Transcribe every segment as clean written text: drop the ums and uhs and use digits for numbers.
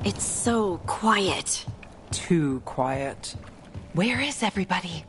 It's so quiet. Too quiet. Where is everybody?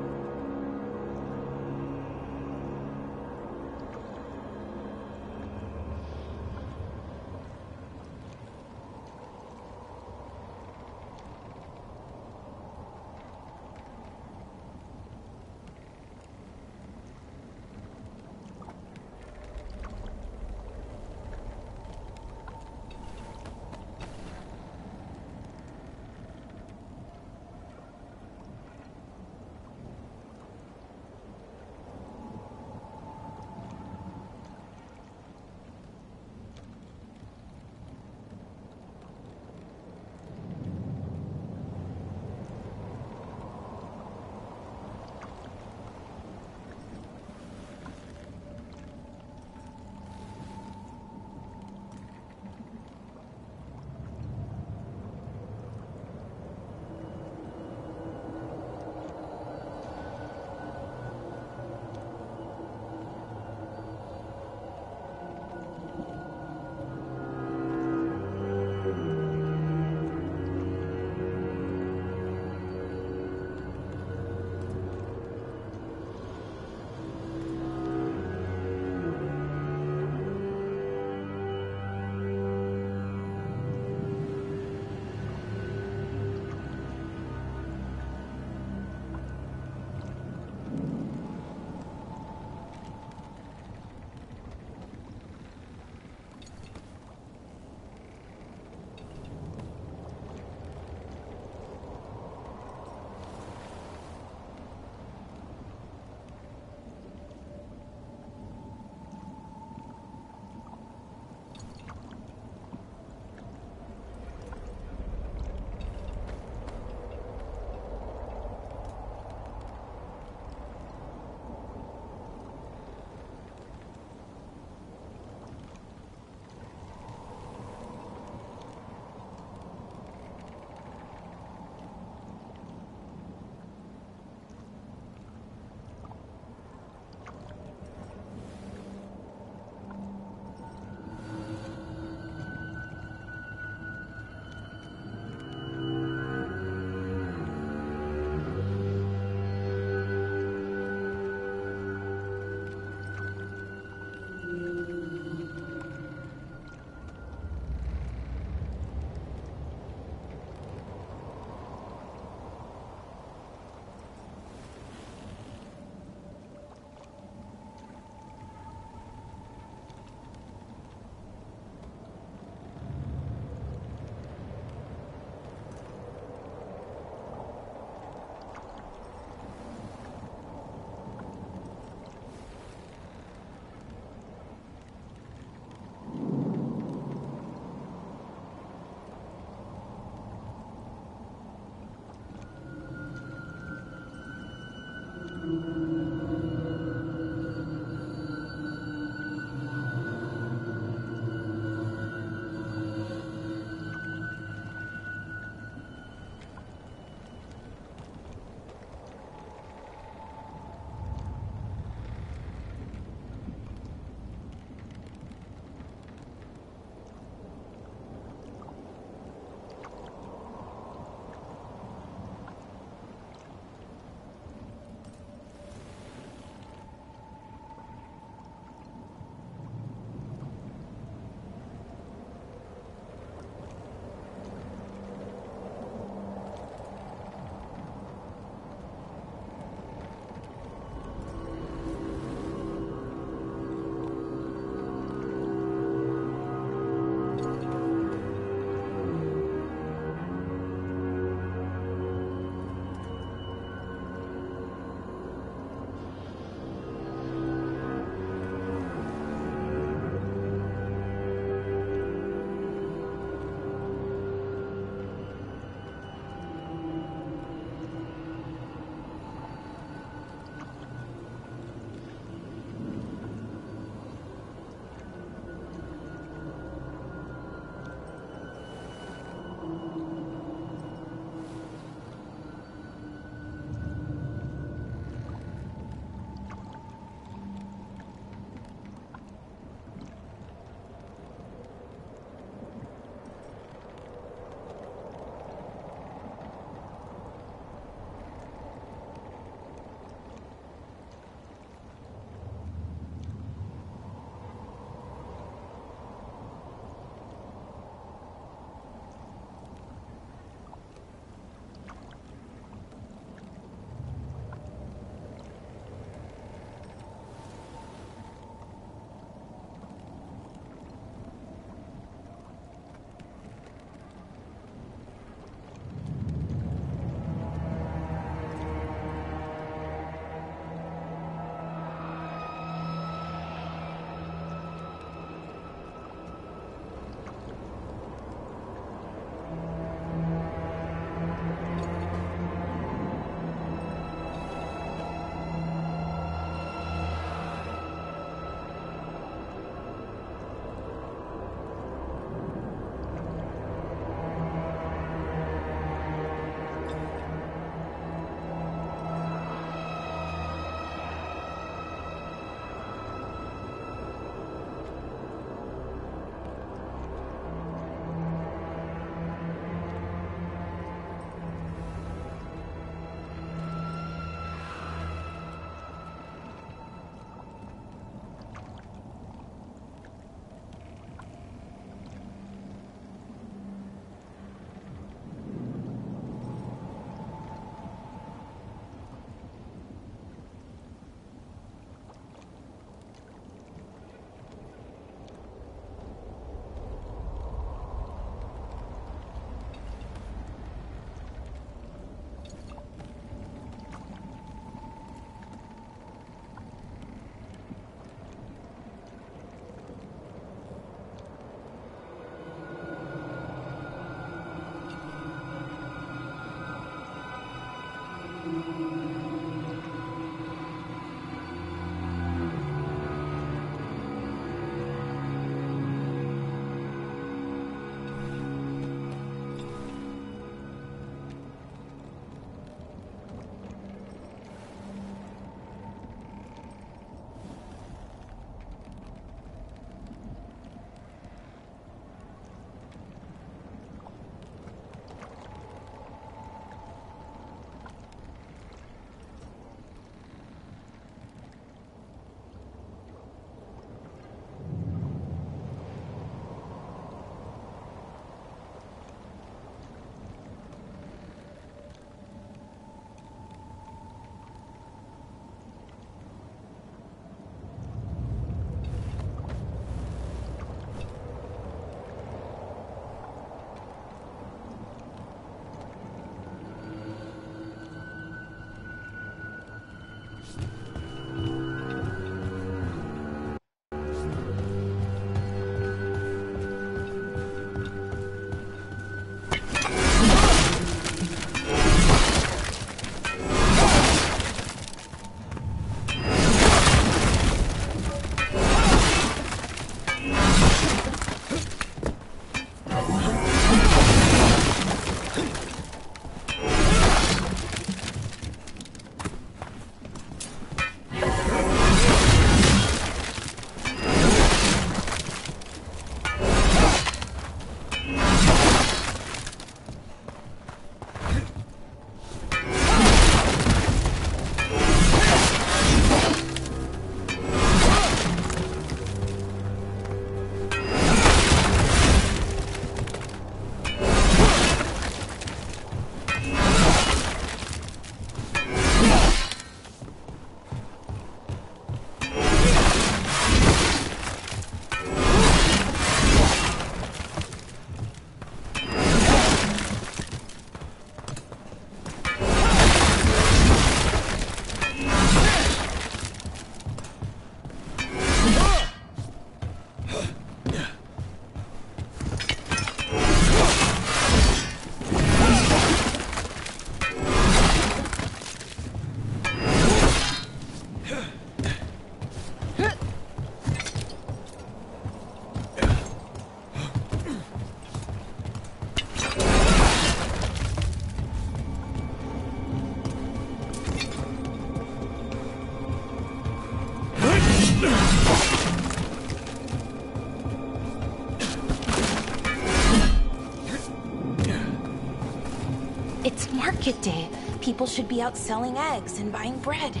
It's market day. People should be out selling eggs and buying bread.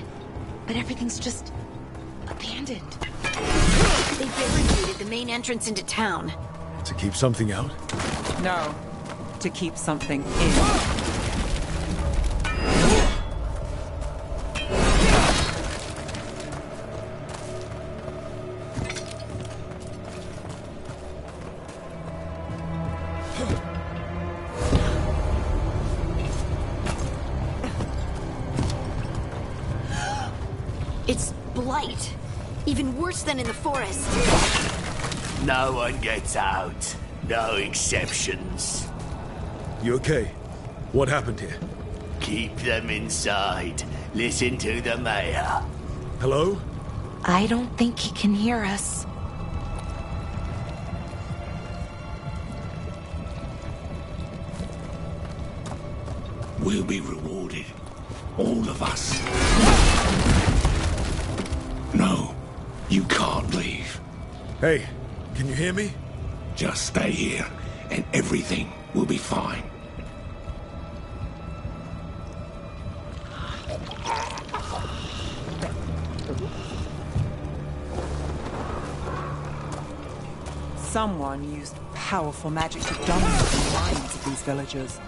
But everything's just abandoned. They barricaded the main entrance into town. To keep something out? No, to keep something in. It's blight. Even worse than in the forest. No one gets out. No exceptions. You okay? What happened here? Keep them inside. Listen to the mayor. Hello? I don't think he can hear us. We'll be rewarded. All of us. No, you can't leave. Hey, can you hear me? Just stay here, and everything will be fine. Someone used powerful magic to dominate the minds of these villagers.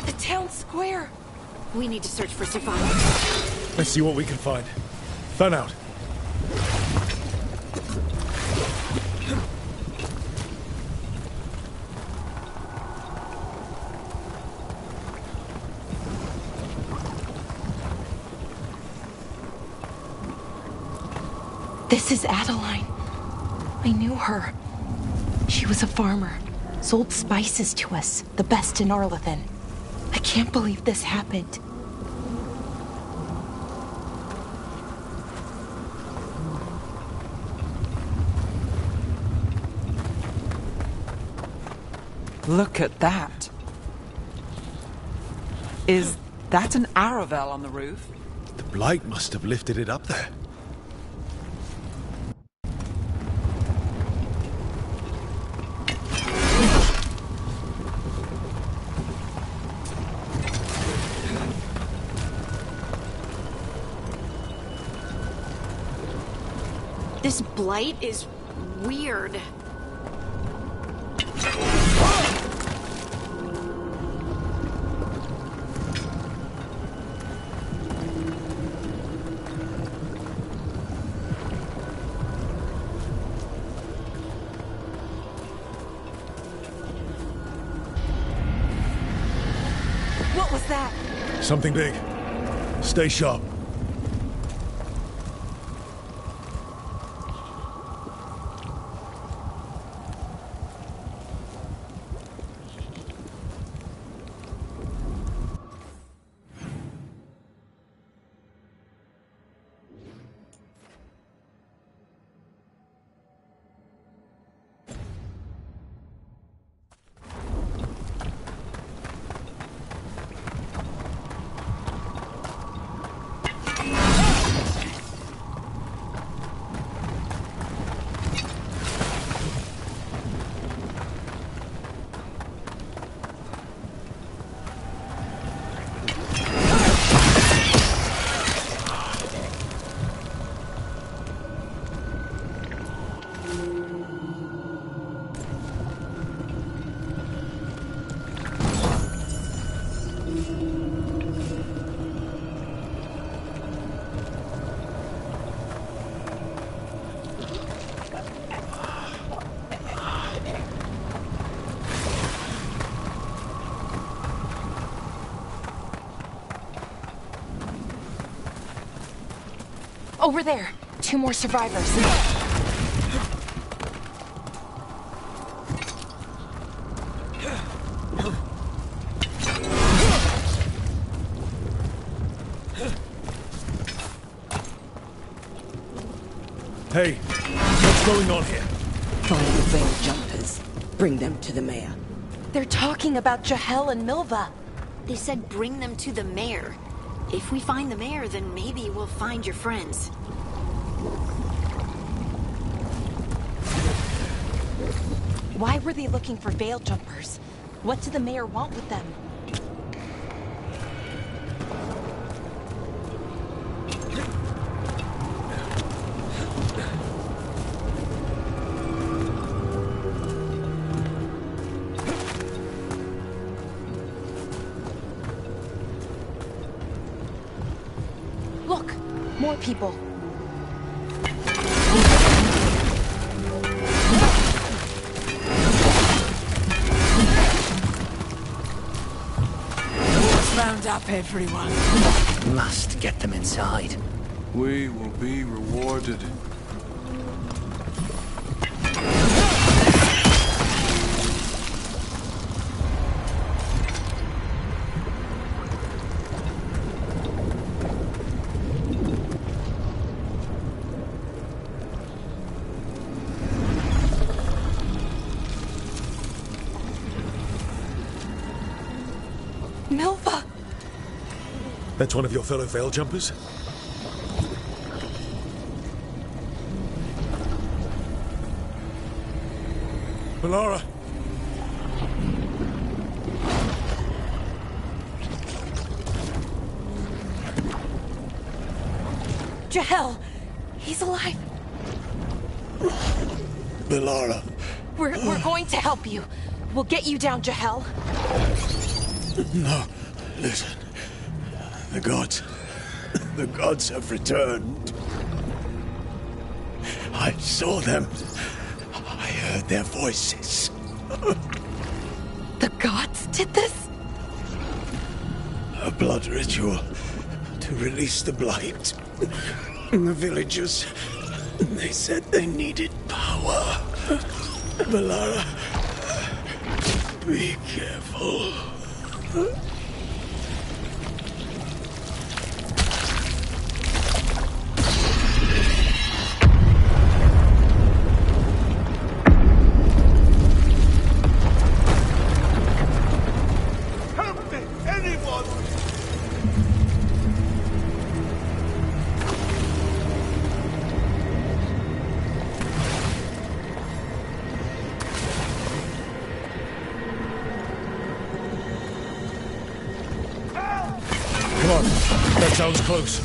The town square. We need to search for survivors. Let's see what we can find. Fan out. This is Adeline. I knew her. She was a farmer. Sold spices to us, the best in Arlathan. I can't believe this happened. Look at that. Is that an Aravel on the roof? The blight must have lifted it up there. This blight is weird. What was that? Something big. Stay sharp. Over there. 2 more survivors. Hey, what's going on here? Find the veiled jumpers. Bring them to the mayor. They're talking about Jahel and Milva. They said bring them to the mayor. If we find the mayor, then maybe we'll find your friends. Why were they looking for veil jumpers? What did the mayor want with them? Look, more people. Round up, everyone. Must get them inside. We will be rewarded. Milva! That's one of your fellow veil jumpers? Melara! Jahel! He's alive! Melara! We're going to help you. We'll get you down, Jahel. No, listen. The gods have returned. I saw them. I heard their voices. The gods did this? A blood ritual to release the blight. The villagers, they said they needed power. Melara, be careful. Help me! Anyone! Come on, that sounds close.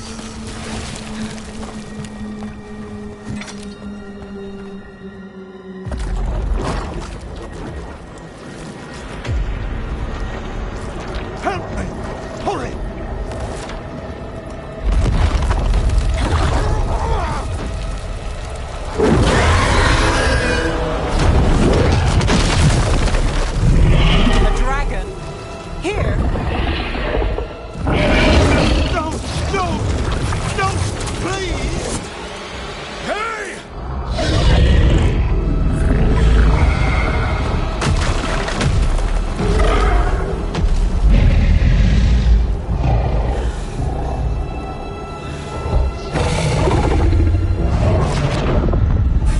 Help me! Hurry! A dragon? Here? No! No! No! Please! Hey!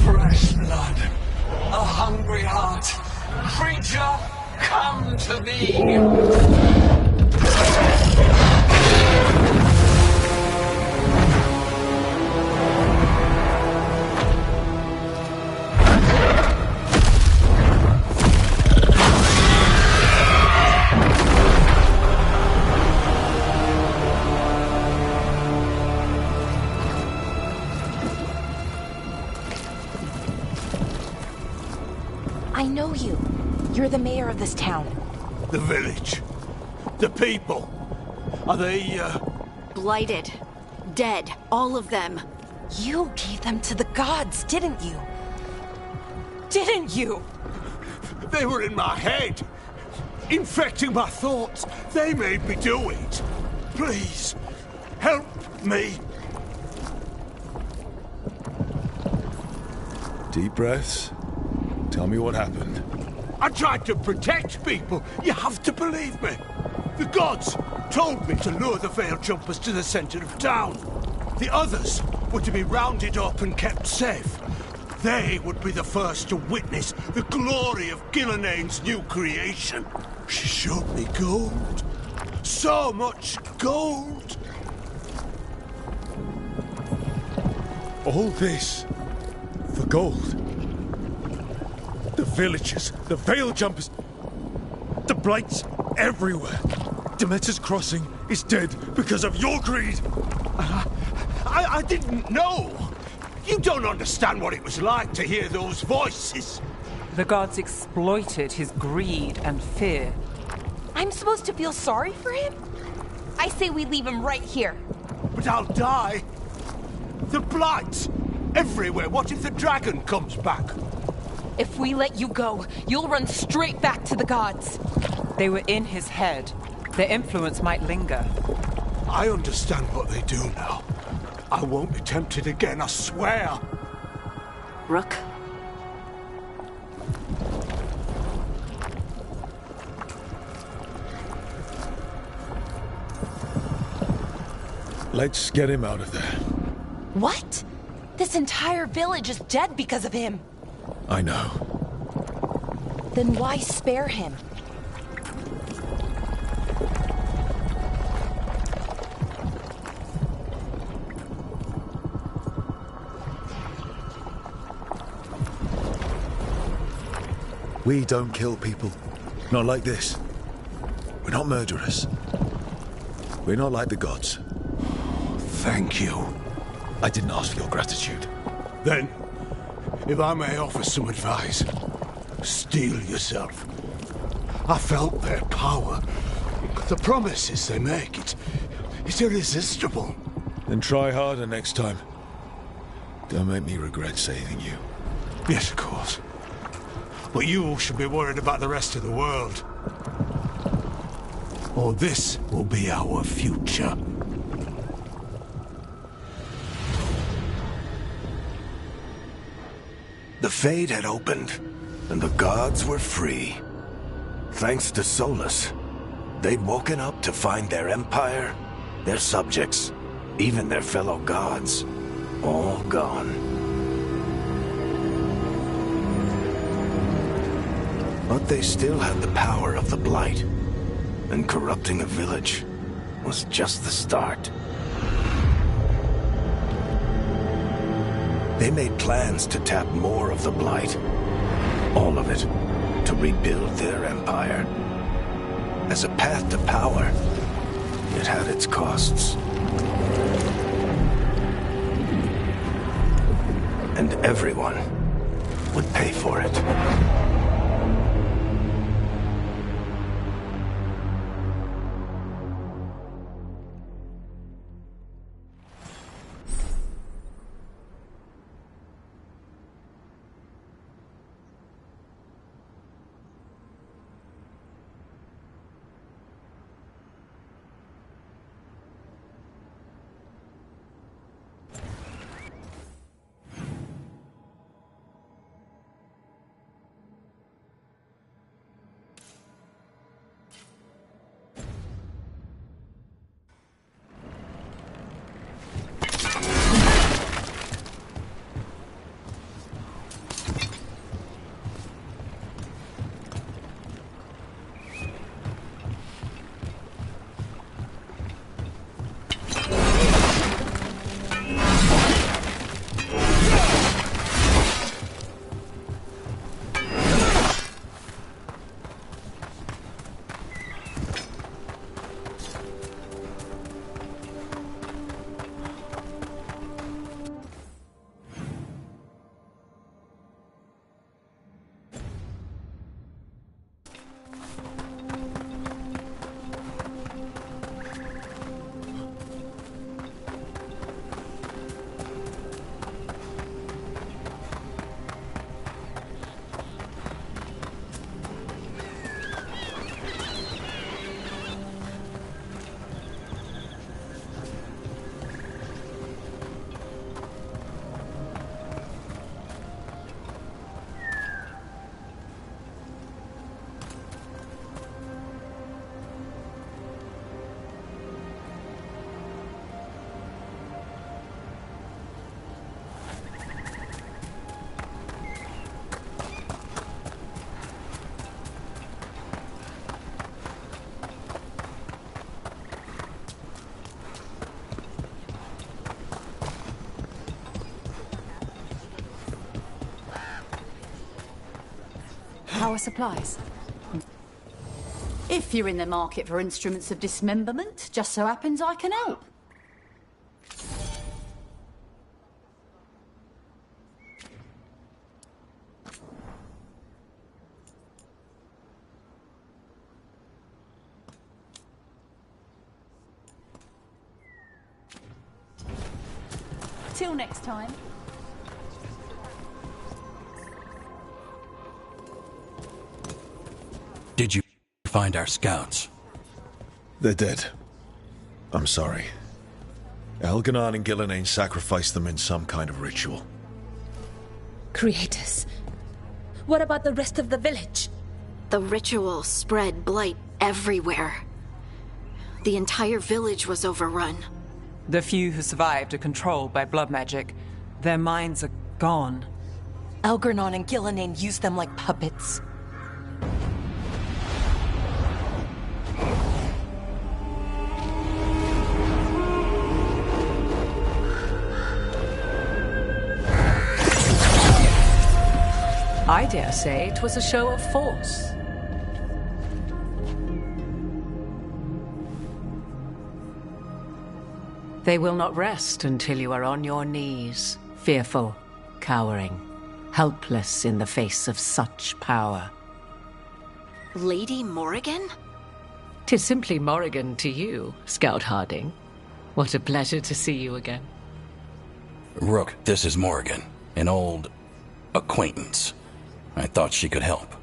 Fresh blood, a hungry heart. Creature, come to me. I know you. You're the mayor of this town. The village. The people. Are they, Blighted. Dead. All of them. You gave them to the gods, didn't you? Didn't you? They were in my head. Infecting my thoughts. They made me do it. Please, help me. Deep breaths. Tell me what happened. I tried to protect people. You have to believe me. The gods told me to lure the veil jumpers to the center of town. The others were to be rounded up and kept safe, they would be the first to witness the glory of Gillenane's new creation. She showed me gold. So much gold. All this for gold. The villagers, the veil jumpers, the blights everywhere. Demeter's crossing is dead because of your greed. I didn't know. You don't understand what it was like to hear those voices. The gods exploited his greed and fear. I'm supposed to feel sorry for him? I say we leave him right here. But I'll die. The blights everywhere. What if the dragon comes back? If we let you go, you'll run straight back to the gods. They were in his head. Their influence might linger. I understand what they do now. I won't be tempted again, I swear. Rook? Let's get him out of there. What? This entire village is dead because of him. I know. Then why spare him? We don't kill people. Not like this. We're not murderers. We're not like the gods. Thank you. I didn't ask for your gratitude. Then, if I may offer some advice, steel yourself. I felt their power. The promises they make, it's irresistible. Then try harder next time. Don't make me regret saving you. Yes, of course. But you should be worried about the rest of the world. Or this will be our future. The Fade had opened, and the gods were free. Thanks to Solus, they'd woken up to find their empire, their subjects, even their fellow gods, all gone. But they still had the power of the Blight, and corrupting a village was just the start. They made plans to tap more of the Blight, all of it, to rebuild their empire. As a path to power, it had its costs. And everyone would pay for it. power supplies. If you're in the market for instruments of dismemberment, just so happens I can help. Till next time. Did you find our scouts? They're dead. I'm sorry. Elganon and Gillenane sacrificed them in some kind of ritual. Creators. What about the rest of the village? The ritual spread blight everywhere. The entire village was overrun. The few who survived are controlled by blood magic. Their minds are gone. Elganon and Gillenane used them like puppets. I dare say it was a show of force. They will not rest until you are on your knees, fearful, cowering, helpless in the face of such power. Lady Morrigan? 'Tis simply Morrigan to you, Scout Harding. What a pleasure to see you again. Rook, this is Morrigan, an old acquaintance. I thought she could help.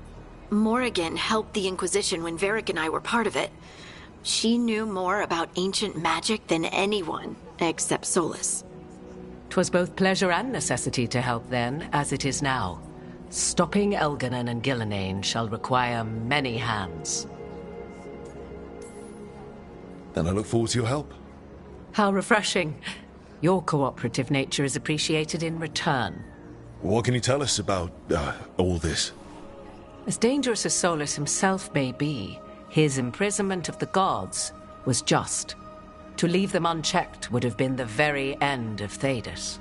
Morrigan helped the Inquisition when Varric and I were part of it. She knew more about ancient magic than anyone, except Solus. 'Twas both pleasure and necessity to help then, as it is now. Stopping Elganon and Gillenane shall require many hands. Then I look forward to your help. How refreshing. Your cooperative nature is appreciated in return. What can you tell us about all this? As dangerous as Solus himself may be, his imprisonment of the gods was just. To leave them unchecked would have been the very end of Thedas.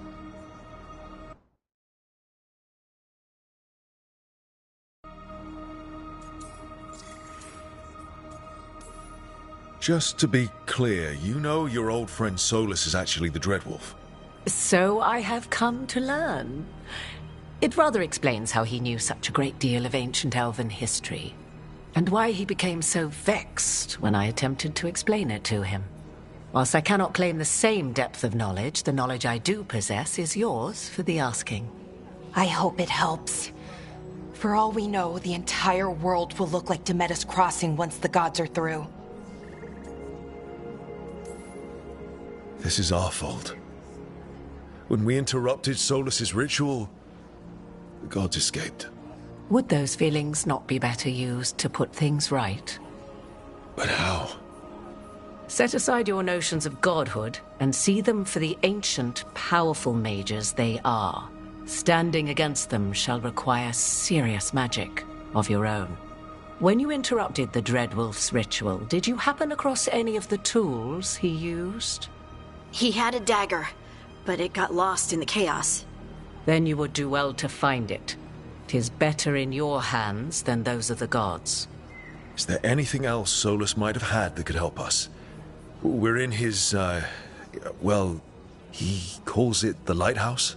Just to be clear, you know your old friend Solus is actually the Dreadwolf. So I have come to learn. It rather explains how he knew such a great deal of ancient elven history, and why he became so vexed when I attempted to explain it to him. Whilst I cannot claim the same depth of knowledge, the knowledge I do possess is yours for the asking. I hope it helps. For all we know, the entire world will look like Demetus Crossing once the gods are through. This is our fault. When we interrupted Solus's ritual, the gods escaped. Would those feelings not be better used to put things right? But how? Set aside your notions of godhood and see them for the ancient, powerful mages they are. Standing against them shall require serious magic of your own. When you interrupted the Dreadwolf's ritual, did you happen across any of the tools he used? He had a dagger, but it got lost in the chaos. Then you would do well to find it. 'Tis better in your hands than those of the gods. Is there anything else Solus might have had that could help us? We're in his, well, he calls it the lighthouse?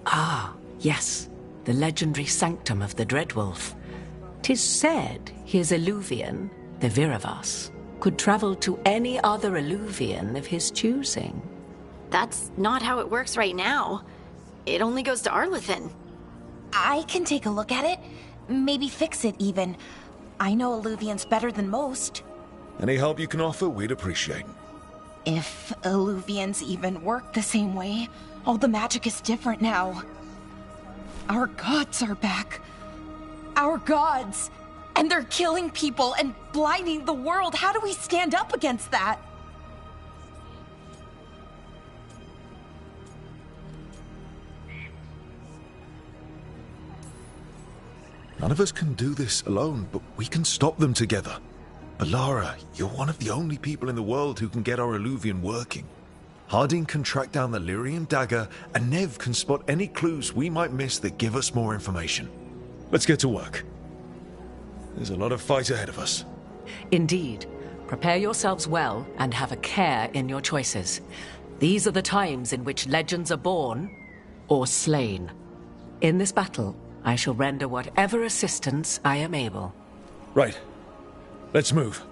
Ah, yes. The legendary sanctum of the Dreadwolf. 'Tis said his Illuvian, the Viravas, could travel to any other Illuvian of his choosing. That's not how it works right now. It only goes to Arlethan. I can take a look at it. Maybe fix it, even. I know Illuvians better than most. Any help you can offer, we'd appreciate. If Illuvians even work the same way, all the magic is different now. Our gods are back. Our gods! And they're killing people and blinding the world. How do we stand up against that? None of us can do this alone, but we can stop them together. Alara, you're one of the only people in the world who can get our Illuvian working. Harding can track down the Lyrian dagger, and Nev can spot any clues we might miss that give us more information. Let's get to work. There's a lot of fight ahead of us. Indeed. Prepare yourselves well and have a care in your choices. These are the times in which legends are born or slain. In this battle, I shall render whatever assistance I am able. Right. Let's move.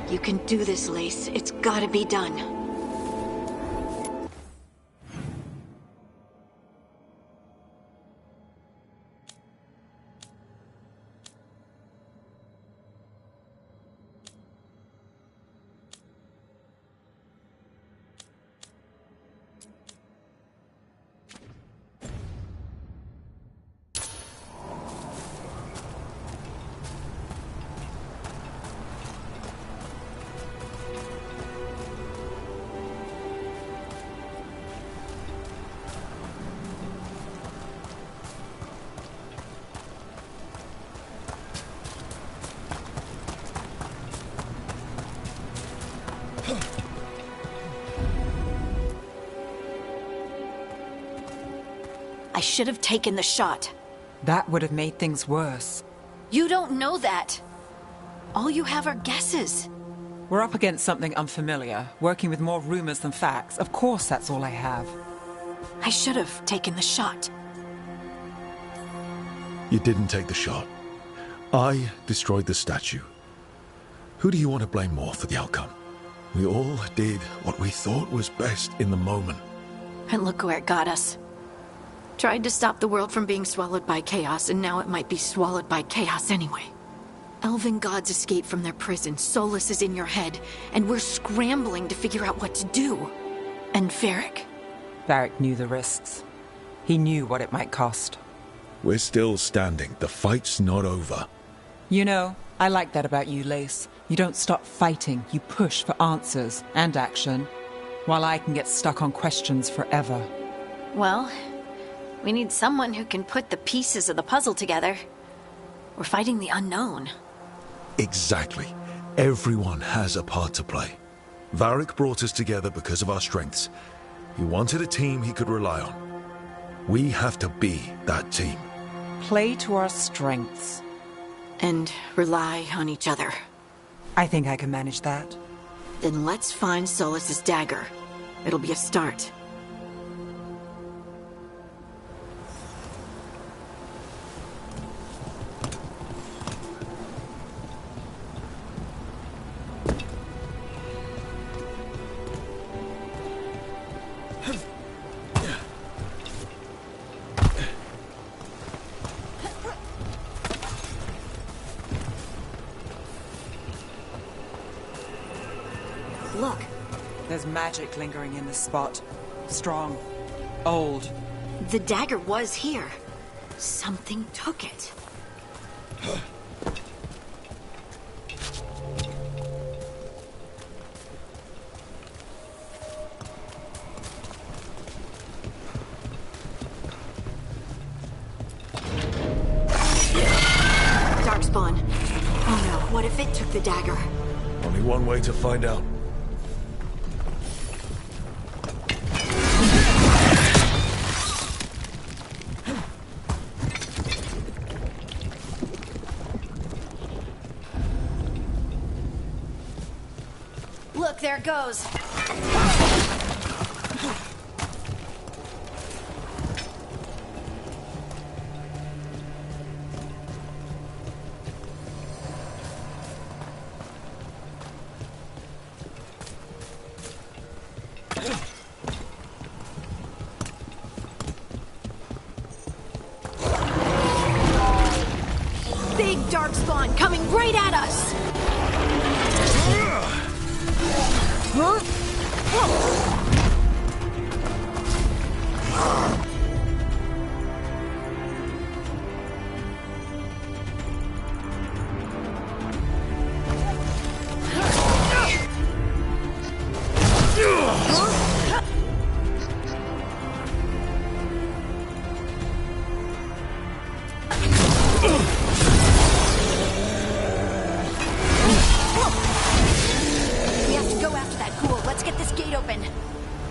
You can do this, Lace. It's gotta be done. I should have taken the shot. That would have made things worse. You don't know that. All you have are guesses. We're up against something unfamiliar, working with more rumors than facts. Of course that's all I have. I should have taken the shot. You didn't take the shot. I destroyed the statue. Who do you want to blame more for the outcome? We all did what we thought was best in the moment. And look where it got us. Tried to stop the world from being swallowed by chaos, and now it might be swallowed by chaos anyway. Elven gods escaped from their prison, Solus is in your head, and we're scrambling to figure out what to do. And Varric. Varric knew the risks. He knew what it might cost. We're still standing. The fight's not over. You know, I like that about you, Lace. You don't stop fighting, you push for answers and action, while I can get stuck on questions forever. Well, we need someone who can put the pieces of the puzzle together. We're fighting the unknown. Exactly. Everyone has a part to play. Varric brought us together because of our strengths. He wanted a team he could rely on. We have to be that team. Play to our strengths. And rely on each other. I think I can manage that. Then let's find Solus's dagger. It'll be a start. Look. There's magic lingering in this spot. Strong. Old. The dagger was here. Something took it. Darkspawn. Oh no, what if it took the dagger? Only one way to find out. Look, there it goes. Big darkspawn coming right at us!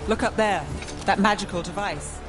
Look up there. That magical device.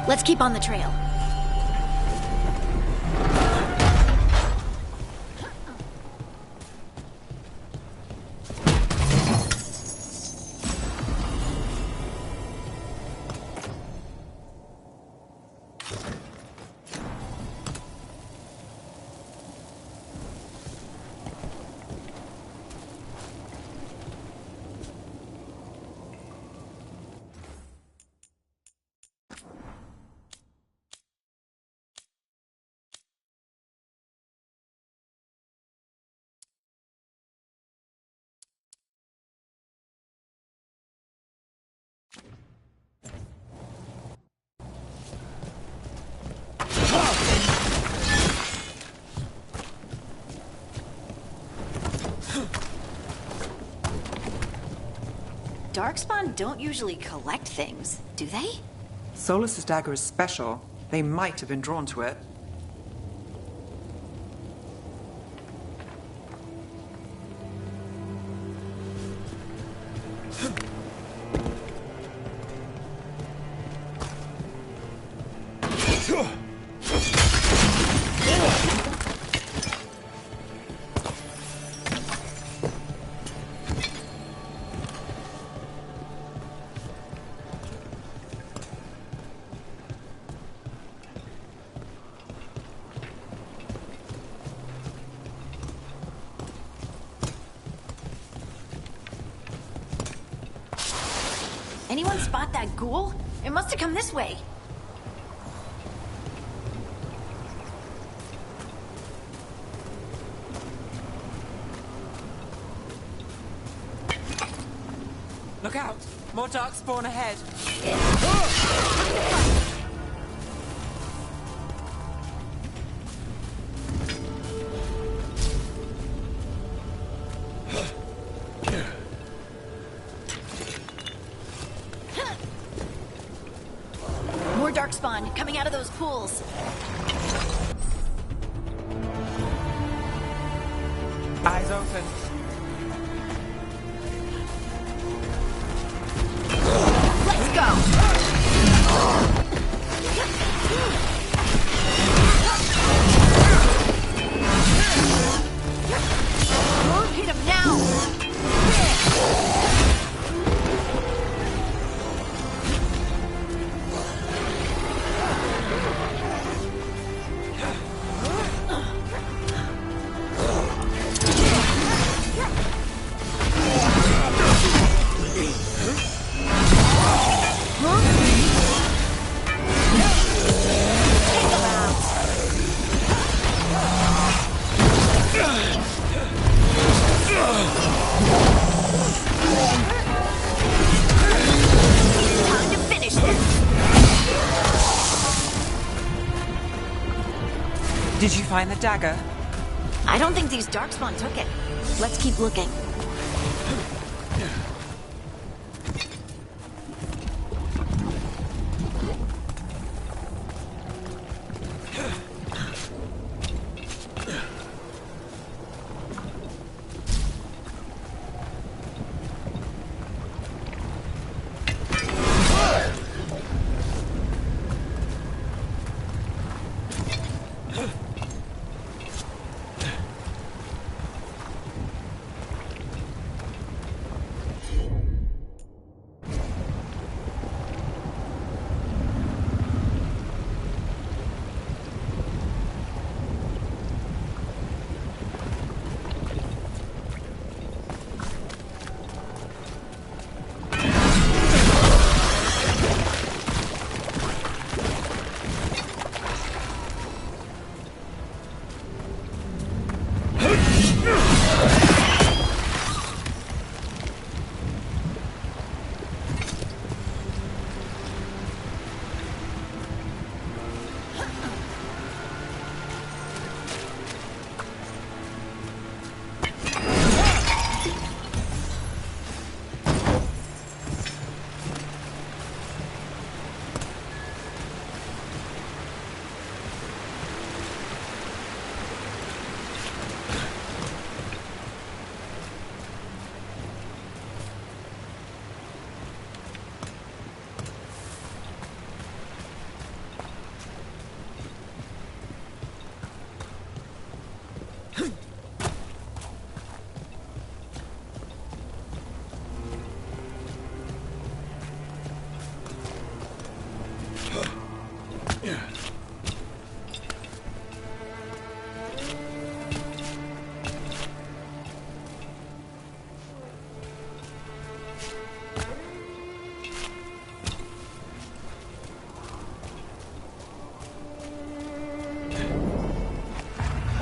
Let's keep on the trail. Darkspawn don't usually collect things, do they? Solus's dagger is special. They might have been drawn to it. Anyone spot that ghoul? It must have come this way. Look out! More darkspawn ahead. Darkspawn coming out of those pools. Eyes open. Let's go. Hit him now. Did you find the dagger? I don't think these darkspawn took it. Let's keep looking.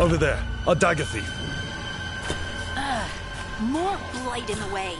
Over there, a dagger thief. More blight in the way.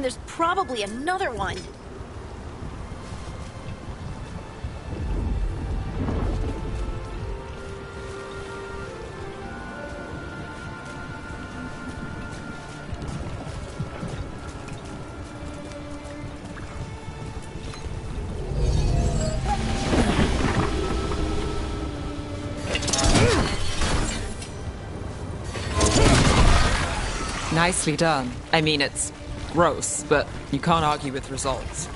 And there's probably another one. Nicely done. I mean, it's gross, but you can't argue with results.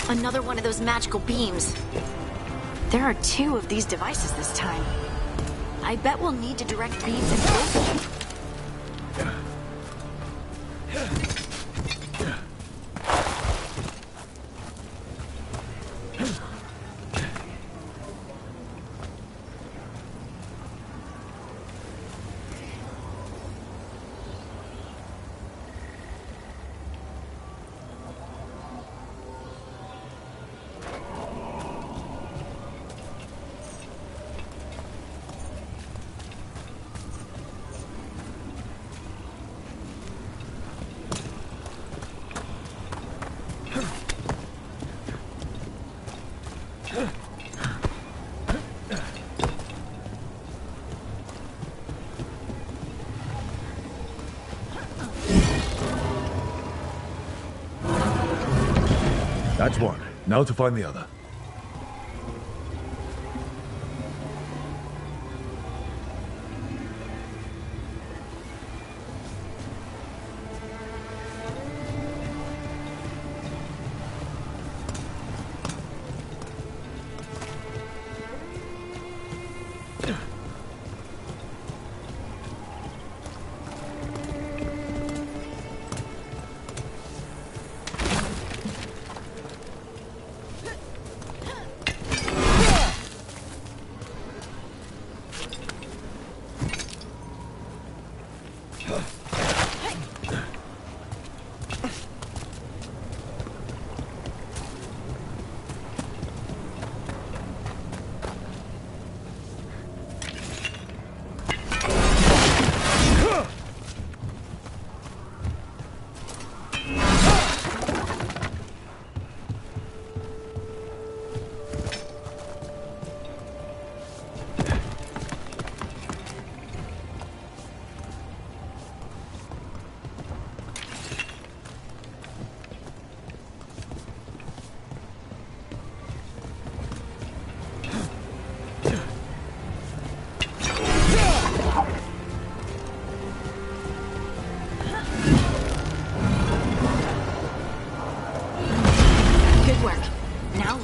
Another one of those magical beams. There are 2 of these devices this time. I bet we'll need to direct beams at both of them. That's one. Now to find the other.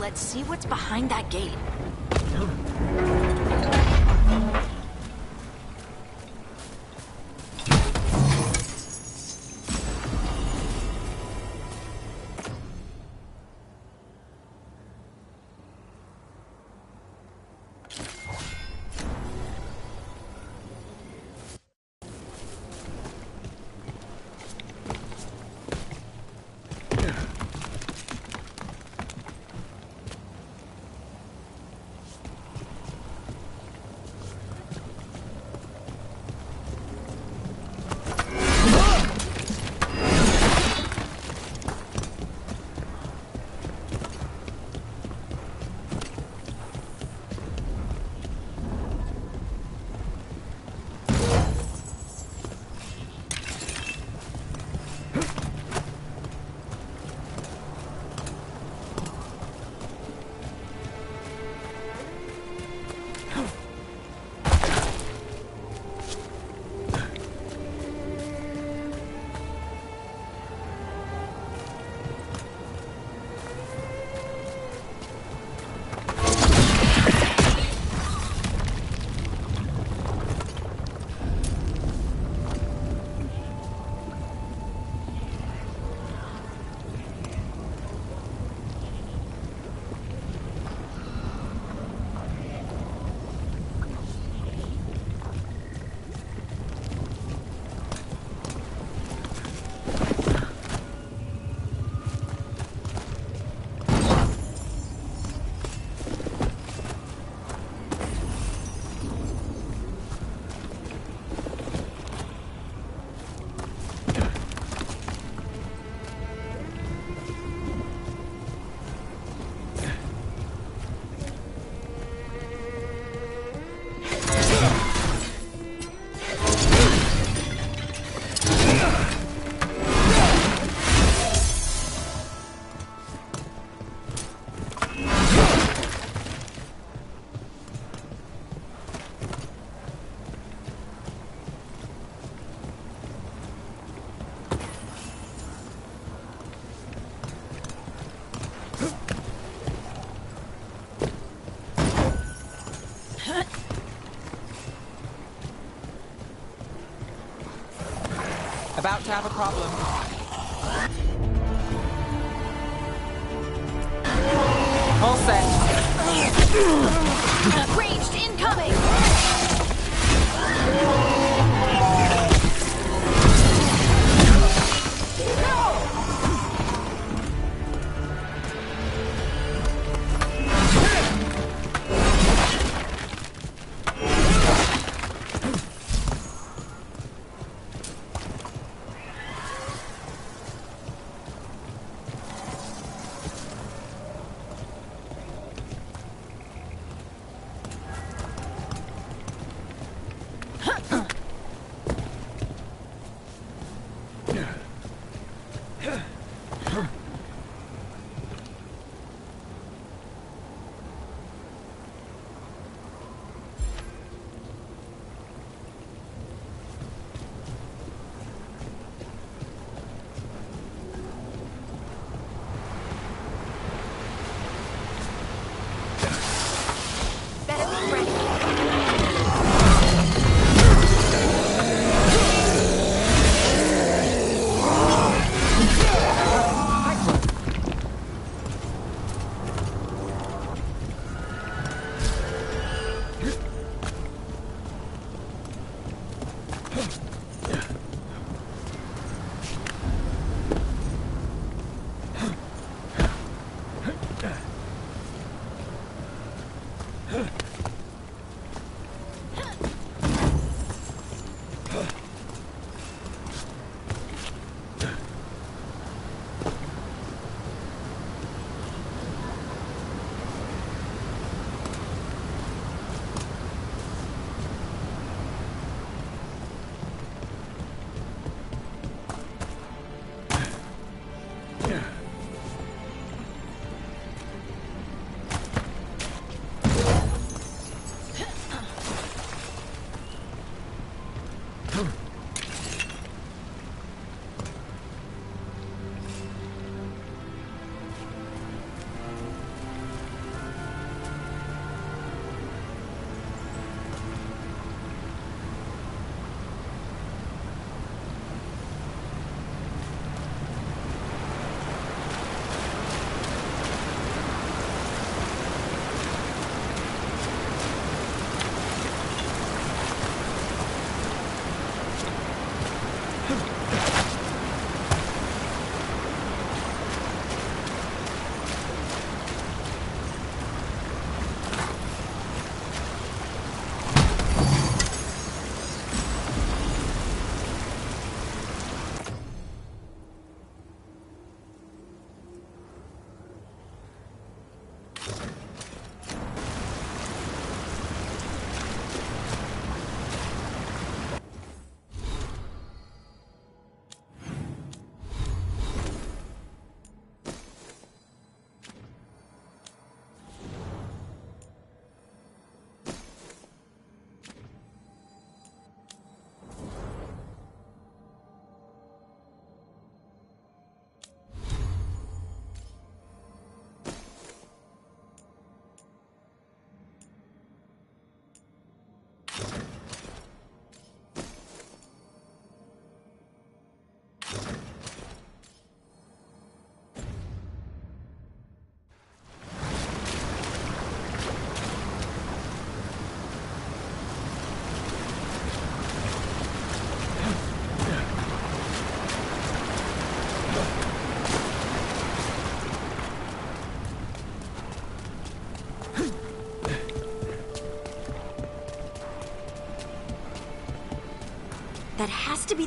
let's see what's behind that gate. About to have a problem. All set. Ranged incoming!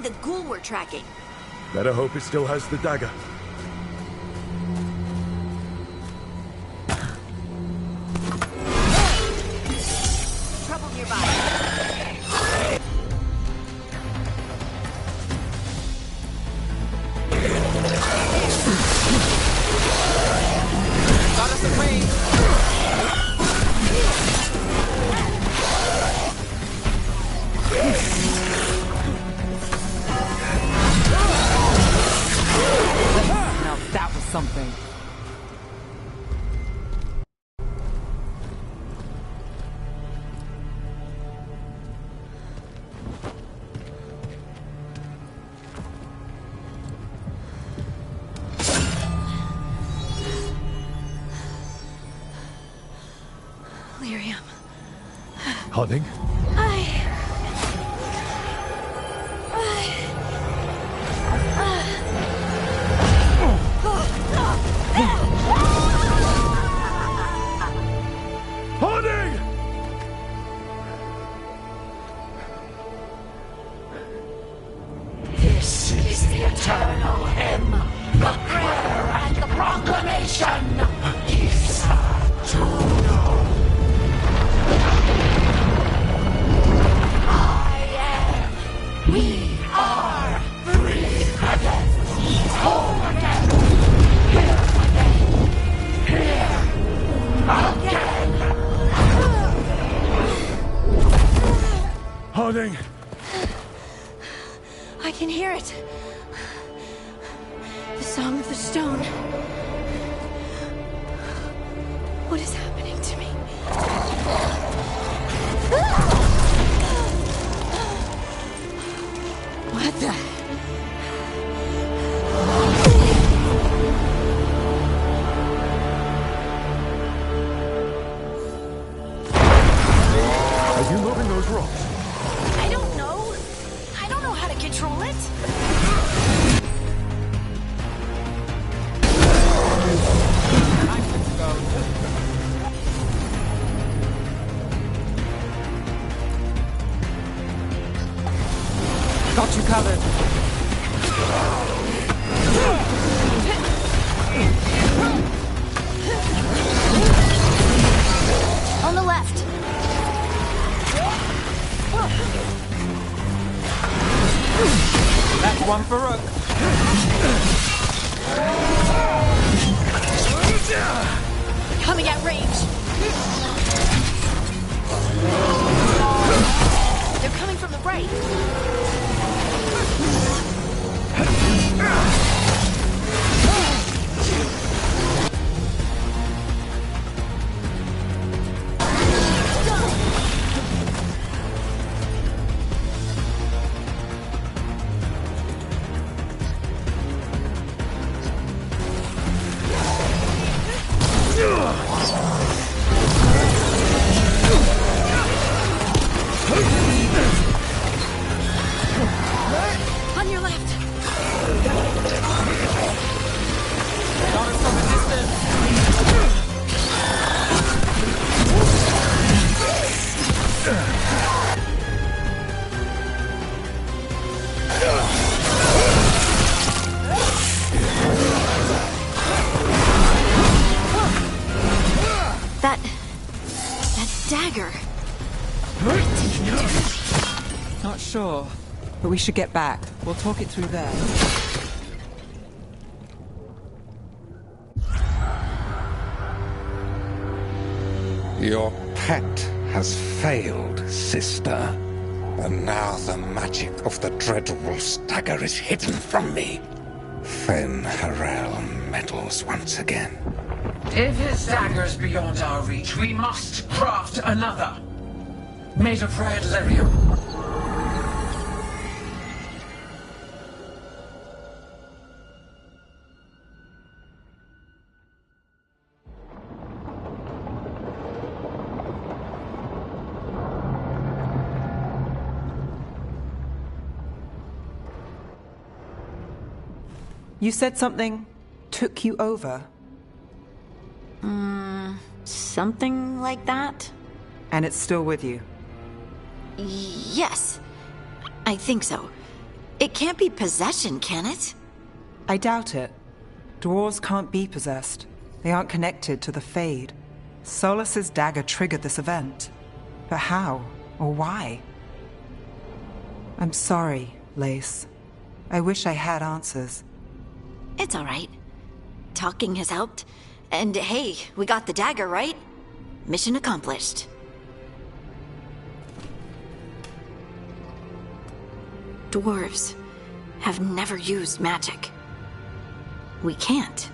the ghoul we're tracking. Better hope it still has the dagger. Trouble nearby. Got us a range. Now that was something. Lyrium. Harding? Harding! This is the eternal hymn, the prayer and the proclamation. Isa to know. We are free again, whole again, here again. Harding! I can hear it. The song of the stone. What is happening to me? What the? Are you moving those rocks? I don't know. I don't know how to control it. I'm good to go. Got you covered. On the left. That's one for Rook. Coming at range. They're coming from the right. On your left. Got us from a distance. That dagger. Not sure, but we should get back. We'll talk it through there. Your pet has failed, sister. And now the magic of the Dreadwolf's dagger is hidden from me. Fen Harel meddles once again. If his dagger's beyond our reach, we must craft another. Made of red lyrium. You said something took you over? Something like that? And it's still with you? Yes. I think so. It can't be possession, can it? I doubt it. Dwarves can't be possessed. They aren't connected to the Fade. Solus's dagger triggered this event. But how? Or why? I'm sorry, Lace. I wish I had answers. It's all right. Talking has helped. And hey, we got the dagger, right? Mission accomplished. Dwarves have never used magic. We can't.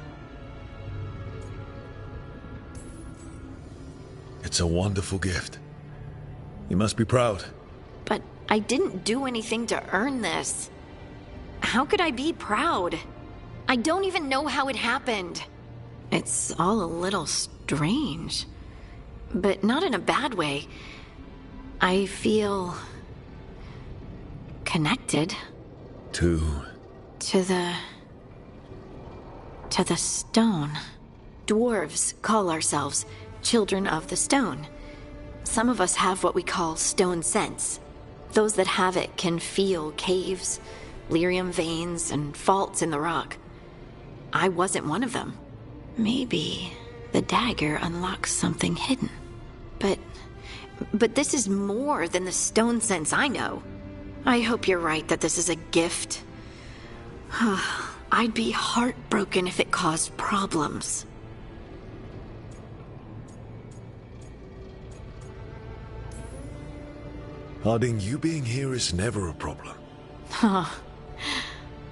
It's a wonderful gift. You must be proud. But I didn't do anything to earn this. How could I be proud? I don't even know how it happened. It's all a little strange. But not in a bad way. I feel... connected. To the stone. Dwarves call ourselves Children of the Stone. Some of us have what we call stone sense. Those that have it can feel caves, lyrium veins, and faults in the rock. I wasn't one of them. Maybe the dagger unlocks something hidden. But this is more than the stone sense I know. I hope you're right that this is a gift. I'd be heartbroken if it caused problems. Harding, you being here is never a problem. Huh.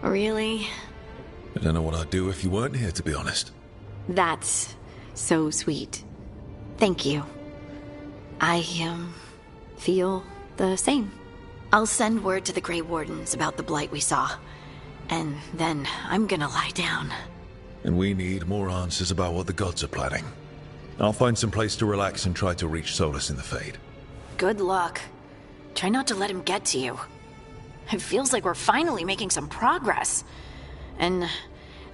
Really? I don't know what I'd do if you weren't here, to be honest. That's so sweet. Thank you. I, feel the same. I'll send word to the Grey Wardens about the blight we saw. And then I'm gonna lie down. And we need more answers about what the gods are planning. I'll find some place to relax and try to reach Solus in the Fade. Good luck. Try not to let him get to you. It feels like we're finally making some progress. And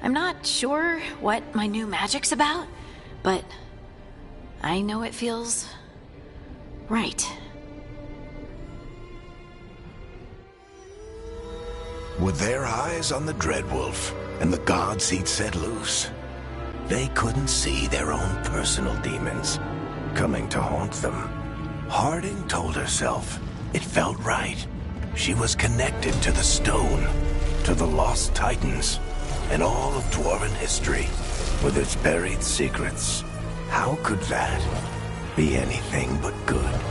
I'm not sure what my new magic's about, but I know it feels right. Were their eyes on the Dreadwolf and the gods he'd set loose? They couldn't see their own personal demons coming to haunt them. Harding told herself it felt right. She was connected to the stone, to the lost titans, and all of Dwarven history, with its buried secrets. How could that be anything but good?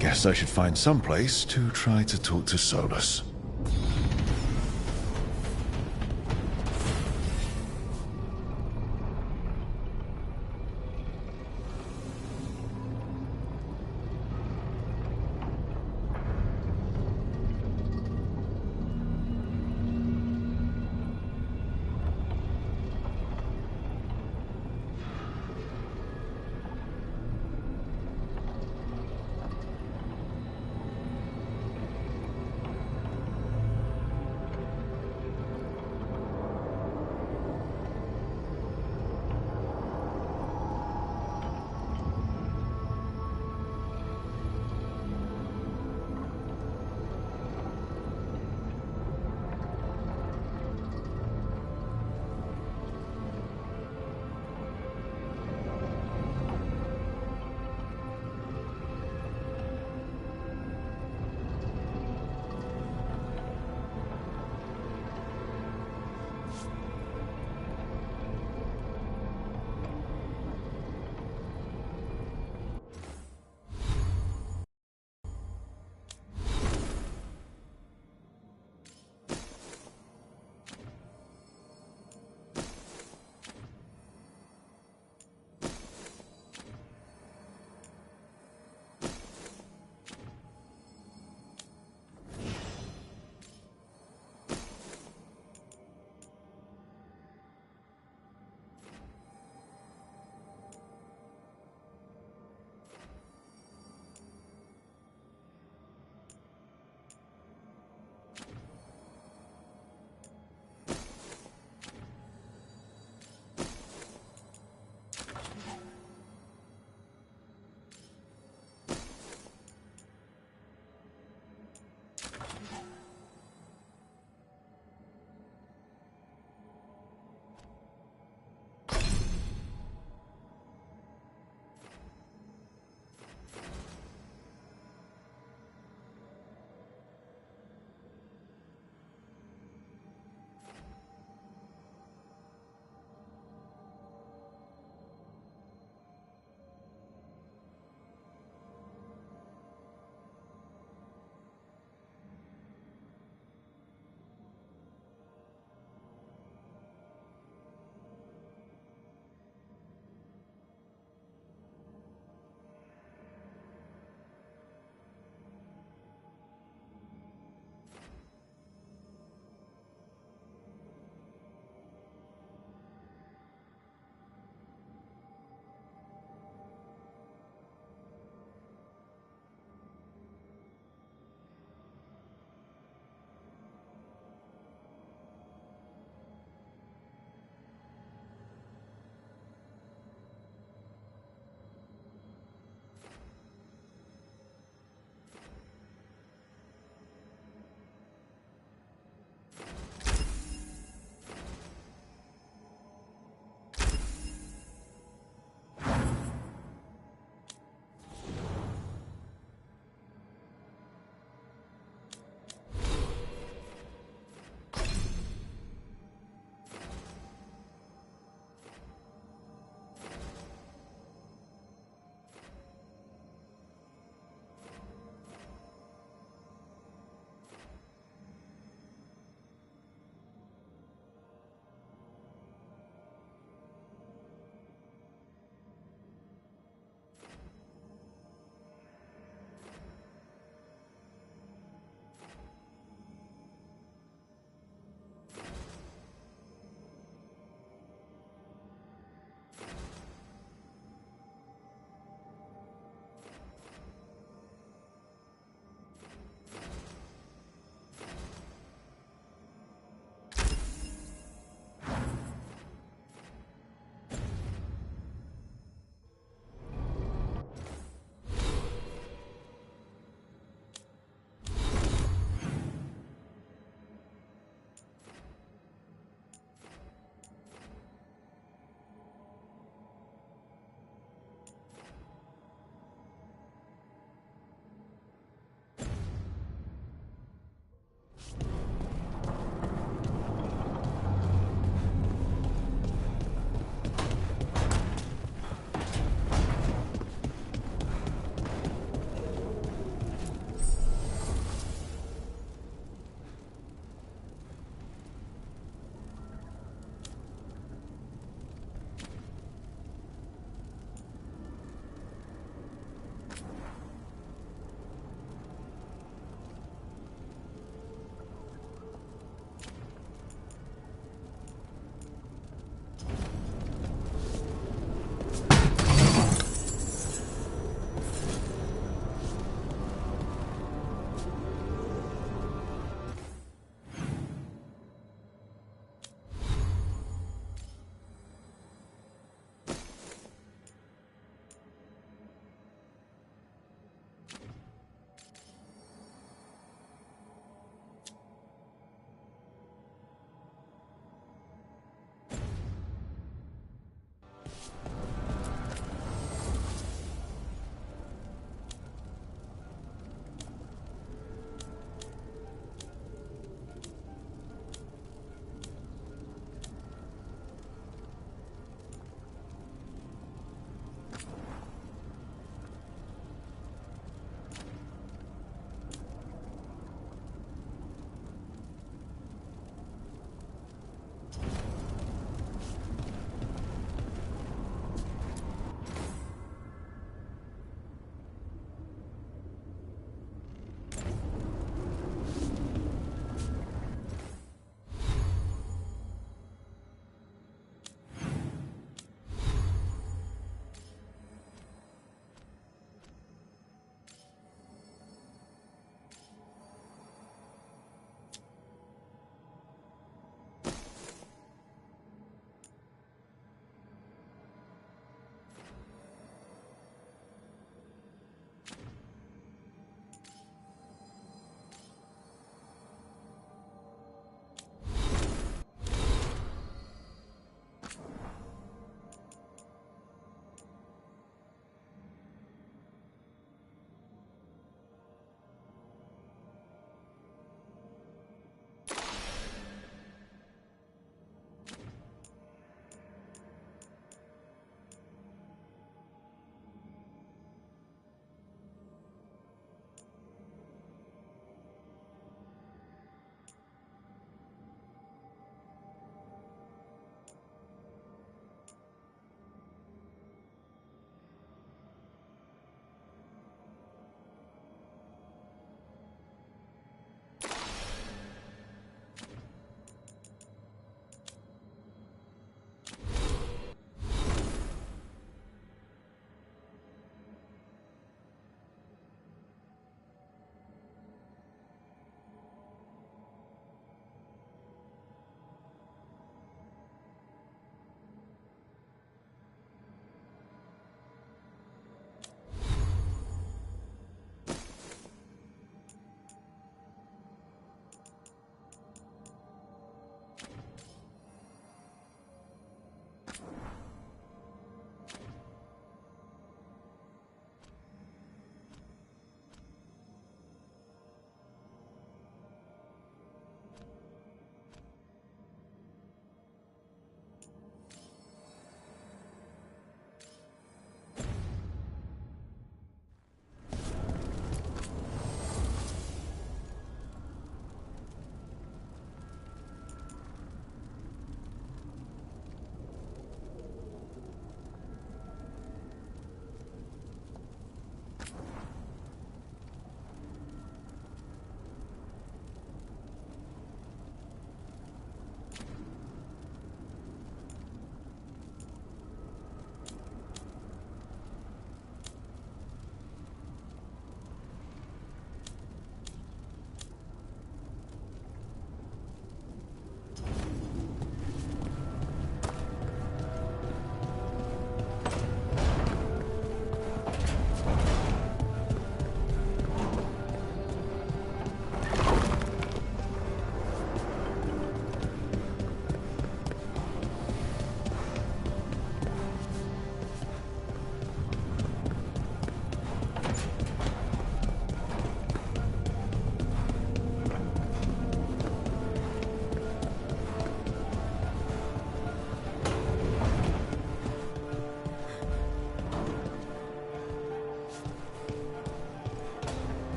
Guess I should find some place to try to talk to Solus.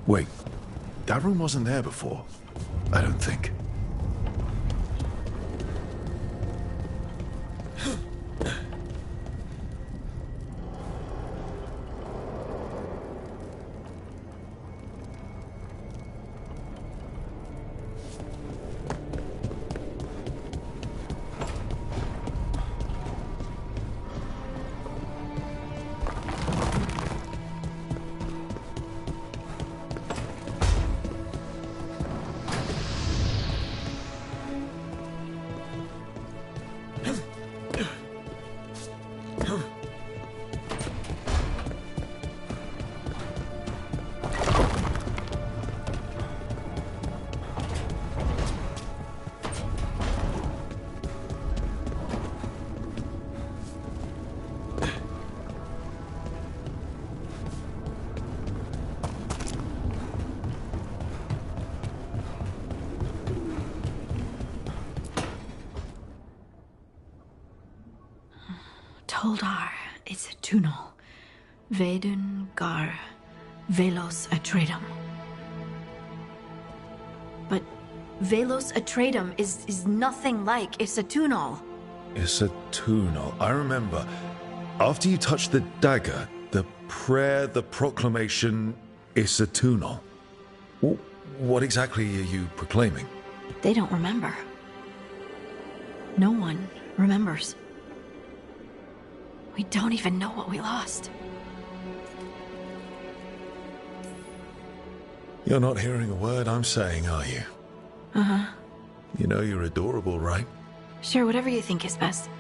Wait, that room wasn't there before. I don't think. Toldar, it's a tunnel. Vedun gar velos atredum. But velos atredum is nothing like Isatunal. Isatunal. I remember. After you touched the dagger, the prayer, the proclamation, Isatunal. What exactly are you proclaiming? They don't remember. No one remembers. We don't even know what we lost. You're not hearing a word I'm saying, are you? Uh-huh. You know you're adorable, right? Sure, whatever you think is best.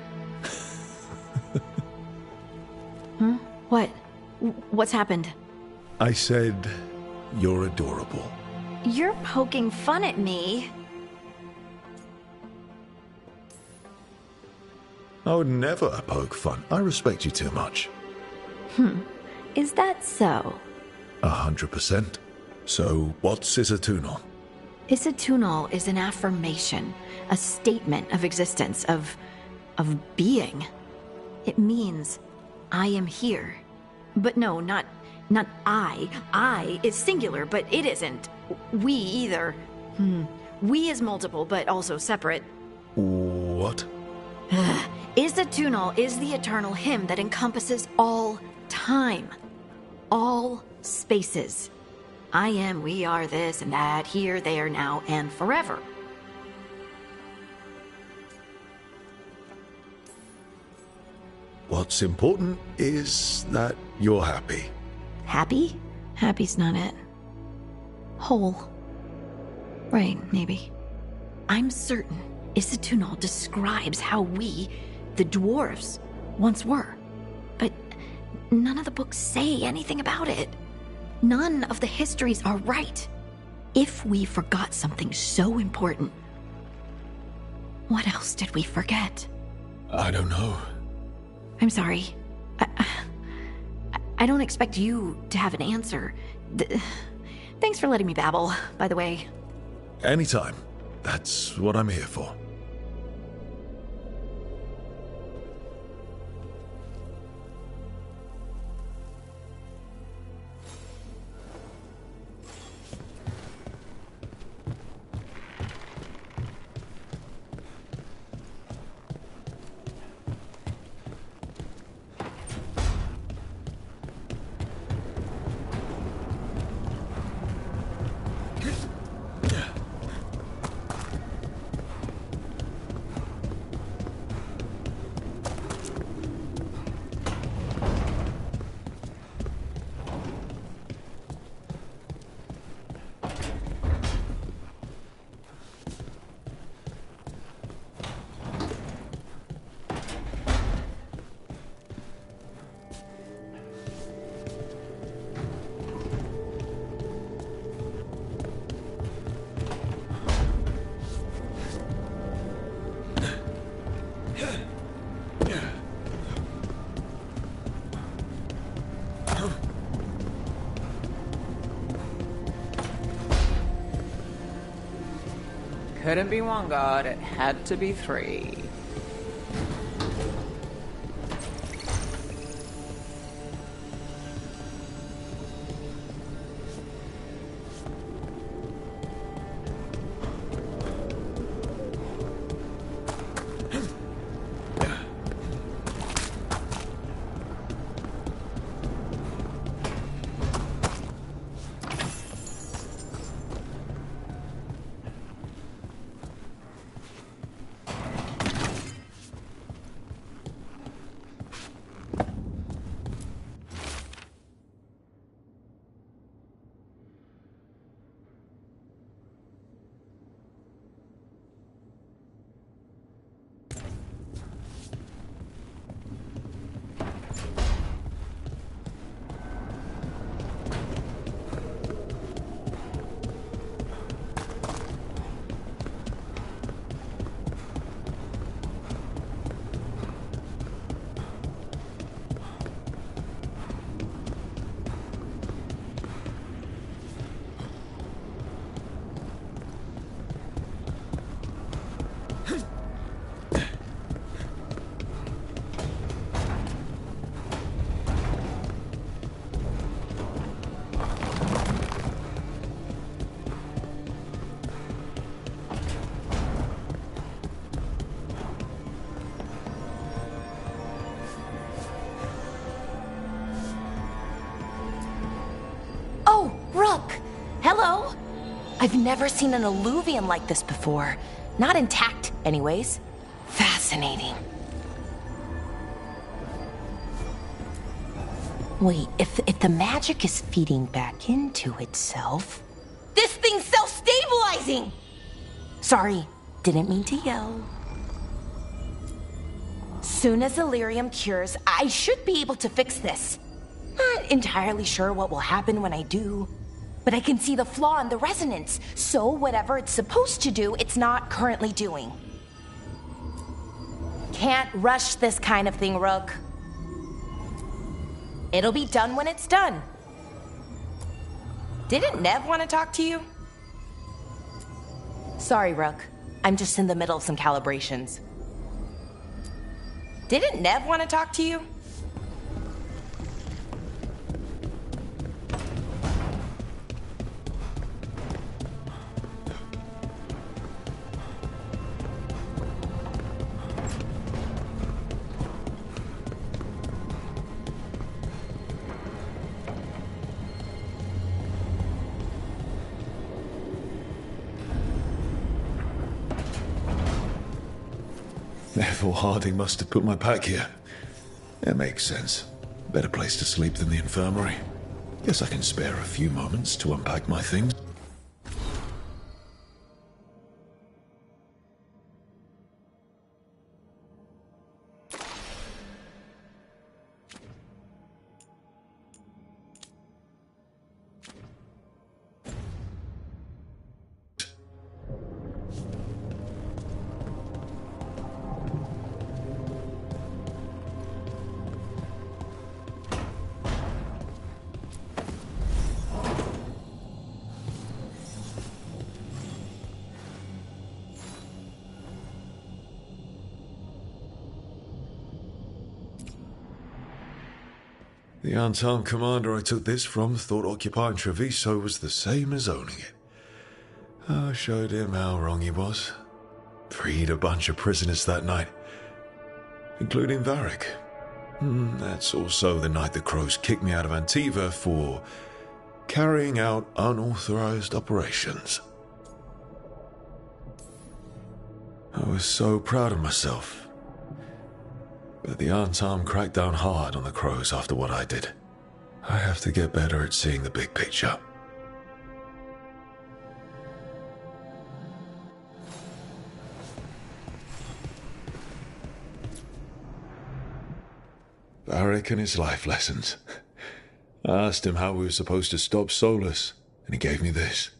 What? What's happened? I said you're adorable. You're poking fun at me. I would never poke fun. I respect you too much. Is that so? 100%. So, what's Isatunal? Isatunal is an affirmation, a statement of existence, of being. It means, I am here. But no, not I. I is singular, but it isn't. We either. We is multiple, but also separate. What? Isatunal is the eternal hymn that encompasses all time. All spaces. I am, we are, this and that, here, there, now, and forever. What's important is that you're happy. Happy? Happy's not it. Whole. Right, maybe. I'm certain Isatunal describes how we, the dwarves, once were. But none of the books say anything about it. None of the histories are right. If we forgot something so important, what else did we forget? I don't know. I'm sorry. I don't expect you to have an answer. Thanks for letting me babble, by the way. Anytime. That's what I'm here for. Couldn't be one god, it had to be three. Hello? I've never seen an Illuvian like this before. Not intact, anyways. Fascinating. Wait, if the magic is feeding back into itself... This thing's self-stabilizing! Sorry, didn't mean to yell. Soon as Illyrium cures, I should be able to fix this. Not entirely sure what will happen when I do. But I can see the flaw in the resonance, so whatever it's supposed to do, it's not currently doing. Can't rush this kind of thing, Rook. It'll be done when it's done. Didn't Nev want to talk to you? Sorry, Rook. I'm just in the middle of some calibrations. Didn't Nev want to talk to you? Therefore Harding must have put my pack here. It makes sense. Better place to sleep than the infirmary. Guess I can spare a few moments to unpack my things. The unarmed commander I took this from thought occupying Treviso was the same as owning it. I showed him how wrong he was. Freed a bunch of prisoners that night, including Varric. That's also the night the Crows kicked me out of Antiva for carrying out unauthorized operations. I was so proud of myself. But the unarmed cracked down hard on the Crows after what I did. I have to get better at seeing the big picture. Varric and his life lessons. I asked him how we were supposed to stop Solus, and he gave me this.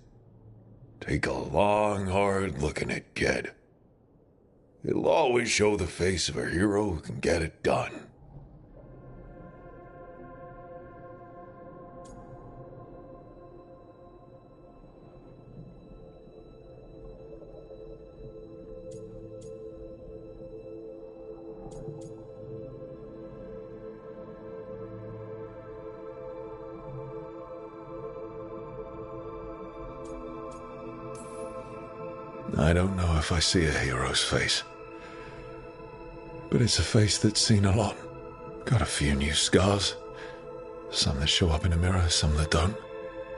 Take a long, hard look at it, kid. It'll always show the face of a hero who can get it done. I don't know if I see a hero's face. But it's a face that's seen a lot. Got a few new scars. Some that show up in a mirror, some that don't.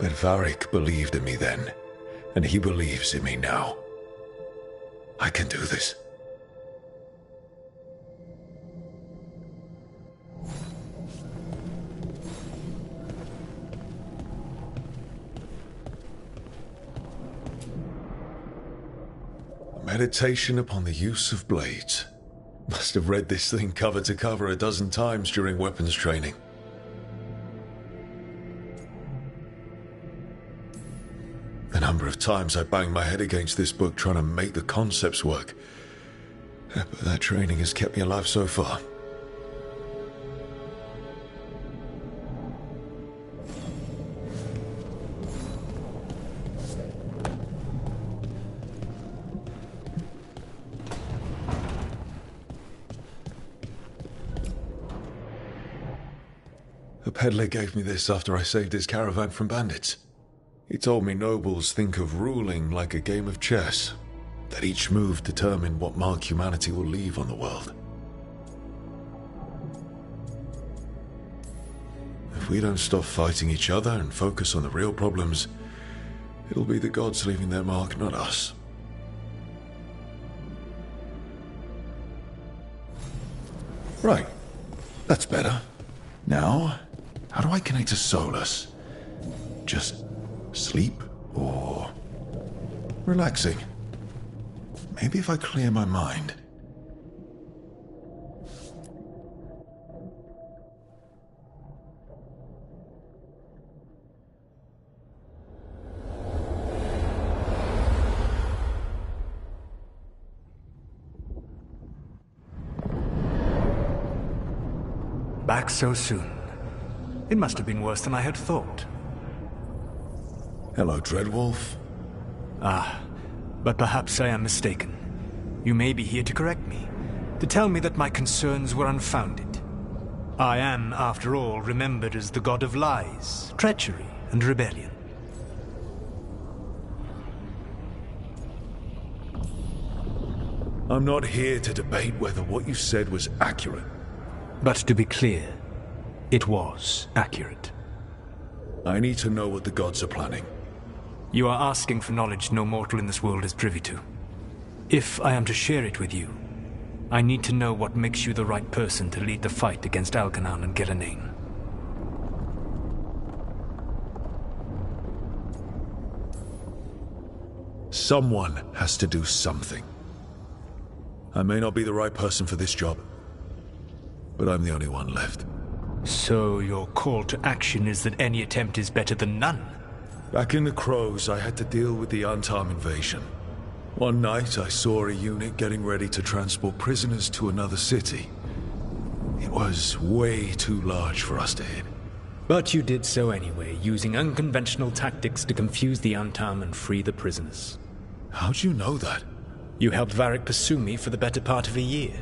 But Varric believed in me then, and he believes in me now. I can do this. Meditation upon the use of blades. Must have read this thing cover to cover a dozen times during weapons training. The number of times I banged my head against this book trying to make the concepts work. But that training has kept me alive so far. A peddler gave me this after I saved his caravan from bandits. He told me nobles think of ruling like a game of chess, that each move determined what mark humanity will leave on the world. If we don't stop fighting each other and focus on the real problems, It'll be the gods leaving their mark, not us. Right. That's better. Now, how do I connect to Solus? Just sleep or relaxing? Maybe if I clear my mind. Back so soon. It must have been worse than I had thought. Hello, Dreadwolf. Ah, but perhaps I am mistaken. You may be here to correct me, to tell me that my concerns were unfounded. I am, after all, remembered as the god of lies, treachery, and rebellion. I'm not here to debate whether what you said was accurate. But to be clear, it was accurate. I need to know what the gods are planning. You are asking for knowledge no mortal in this world is privy to. If I am to share it with you, I need to know what makes you the right person to lead the fight against Algernon and Gillenane. Someone has to do something. I may not be the right person for this job, but I'm the only one left. So your call to action is that any attempt is better than none? Back in the Crows, I had to deal with the Antarm invasion. One night, I saw a unit getting ready to transport prisoners to another city. It was way too large for us to hit. But you did so anyway, using unconventional tactics to confuse the Antarm and free the prisoners. How'd you know that? You helped Varric pursue me for the better part of a year.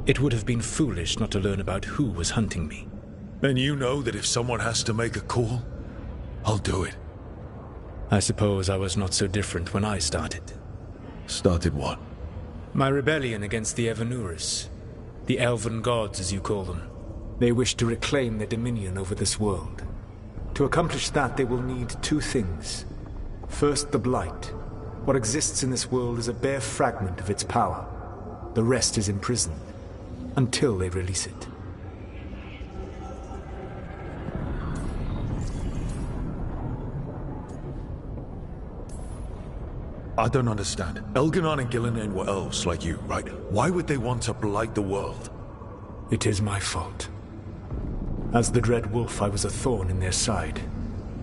It would have been foolish not to learn about who was hunting me. Then you know that if someone has to make a call, I'll do it. I suppose I was not so different when I started. Started what? My rebellion against the Evanuris. The elven gods, as you call them. They wish to reclaim their dominion over this world. To accomplish that, they will need two things. First, the Blight. What exists in this world is a bare fragment of its power. The rest is imprisoned, until they release it. I don't understand. Elganon and Gillenane were elves like you, right? Why would they want to blight the world? It is my fault. As the Dread Wolf, I was a thorn in their side.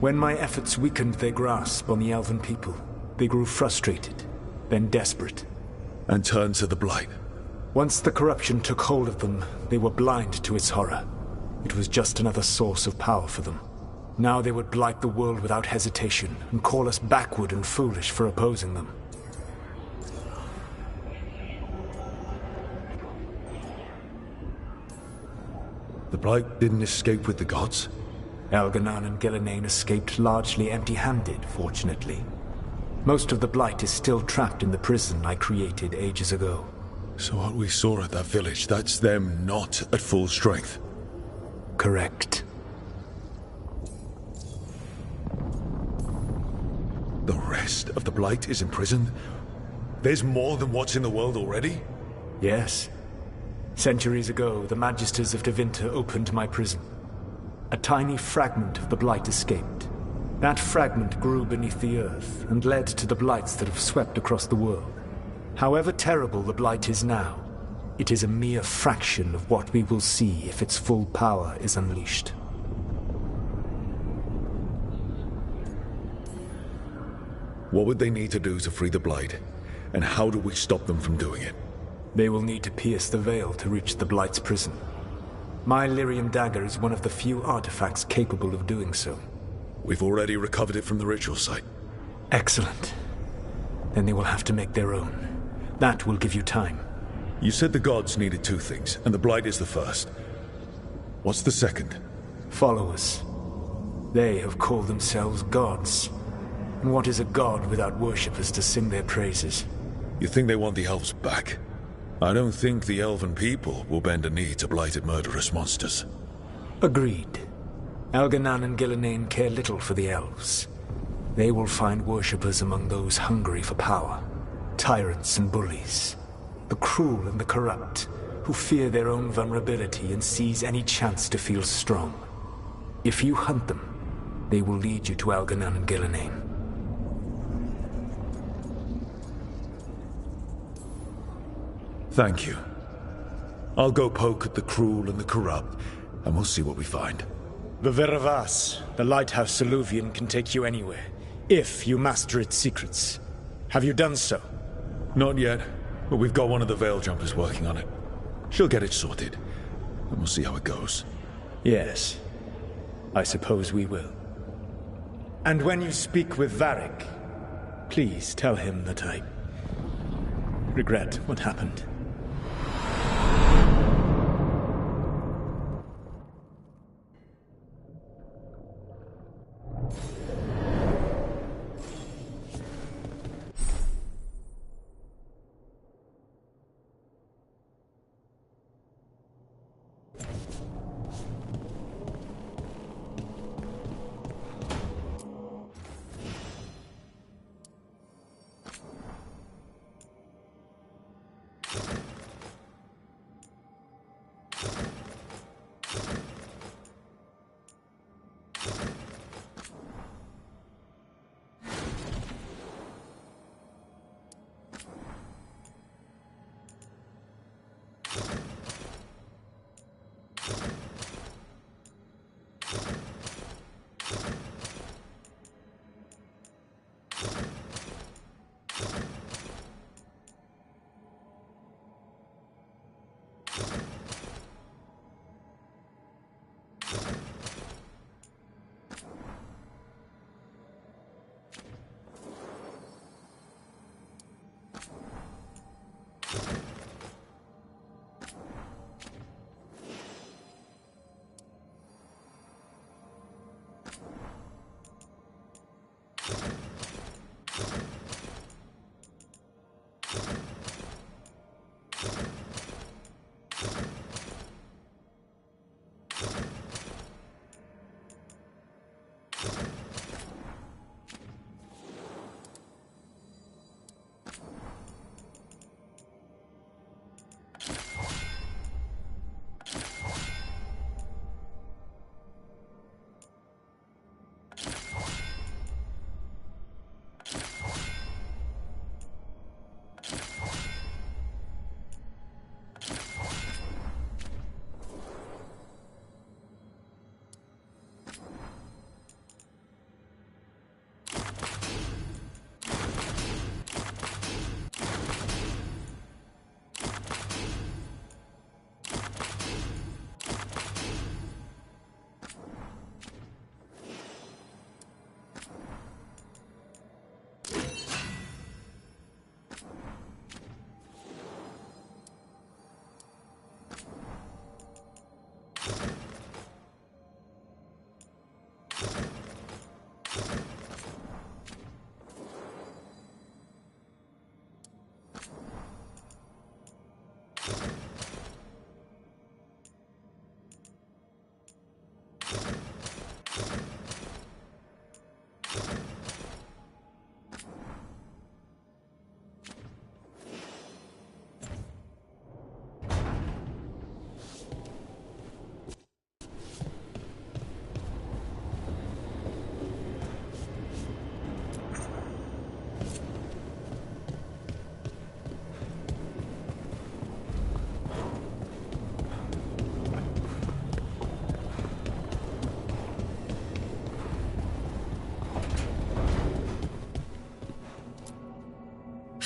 When my efforts weakened their grasp on the elven people, they grew frustrated, then desperate. And turned to the Blight. Once the corruption took hold of them, they were blind to its horror. It was just another source of power for them. Now they would blight the world without hesitation, and call us backward and foolish for opposing them. The Blight didn't escape with the gods? Elganon and Gillenane escaped largely empty-handed, fortunately. Most of the Blight is still trapped in the prison I created ages ago. So what we saw at that village, that's them not at full strength? Correct. The rest of the Blight is imprisoned? There's more than what's in the world already? Yes. Centuries ago, the Magisters of Tevinter opened my prison. A tiny fragment of the Blight escaped. That fragment grew beneath the earth and led to the Blights that have swept across the world. However terrible the Blight is now, it is a mere fraction of what we will see if its full power is unleashed. What would they need to do to free the Blight? And how do we stop them from doing it? They will need to pierce the veil to reach the Blight's prison. My Lyrium dagger is one of the few artifacts capable of doing so. We've already recovered it from the ritual site. Excellent. Then they will have to make their own. That will give you time. You said the gods needed two things, and the Blight is the first. What's the second? Followers. They have called themselves gods. And what is a god without worshippers to sing their praises? You think they want the elves back? I don't think the elven people will bend a knee to blighted murderous monsters. Agreed. Elganon and Gillenane care little for the elves. They will find worshippers among those hungry for power. Tyrants and bullies. The cruel and the corrupt, who fear their own vulnerability and seize any chance to feel strong. If you hunt them, they will lead you to Algernon and Gillenane. Thank you. I'll go poke at the cruel and the corrupt, and we'll see what we find. The Veravas, the lighthouse Soluvian, can take you anywhere, if you master its secrets. Have you done so? Not yet, but we've got one of the Veil Jumpers working on it. She'll get it sorted, and we'll see how it goes. Yes, I suppose we will. And when you speak with Varric, please tell him that I regret what happened.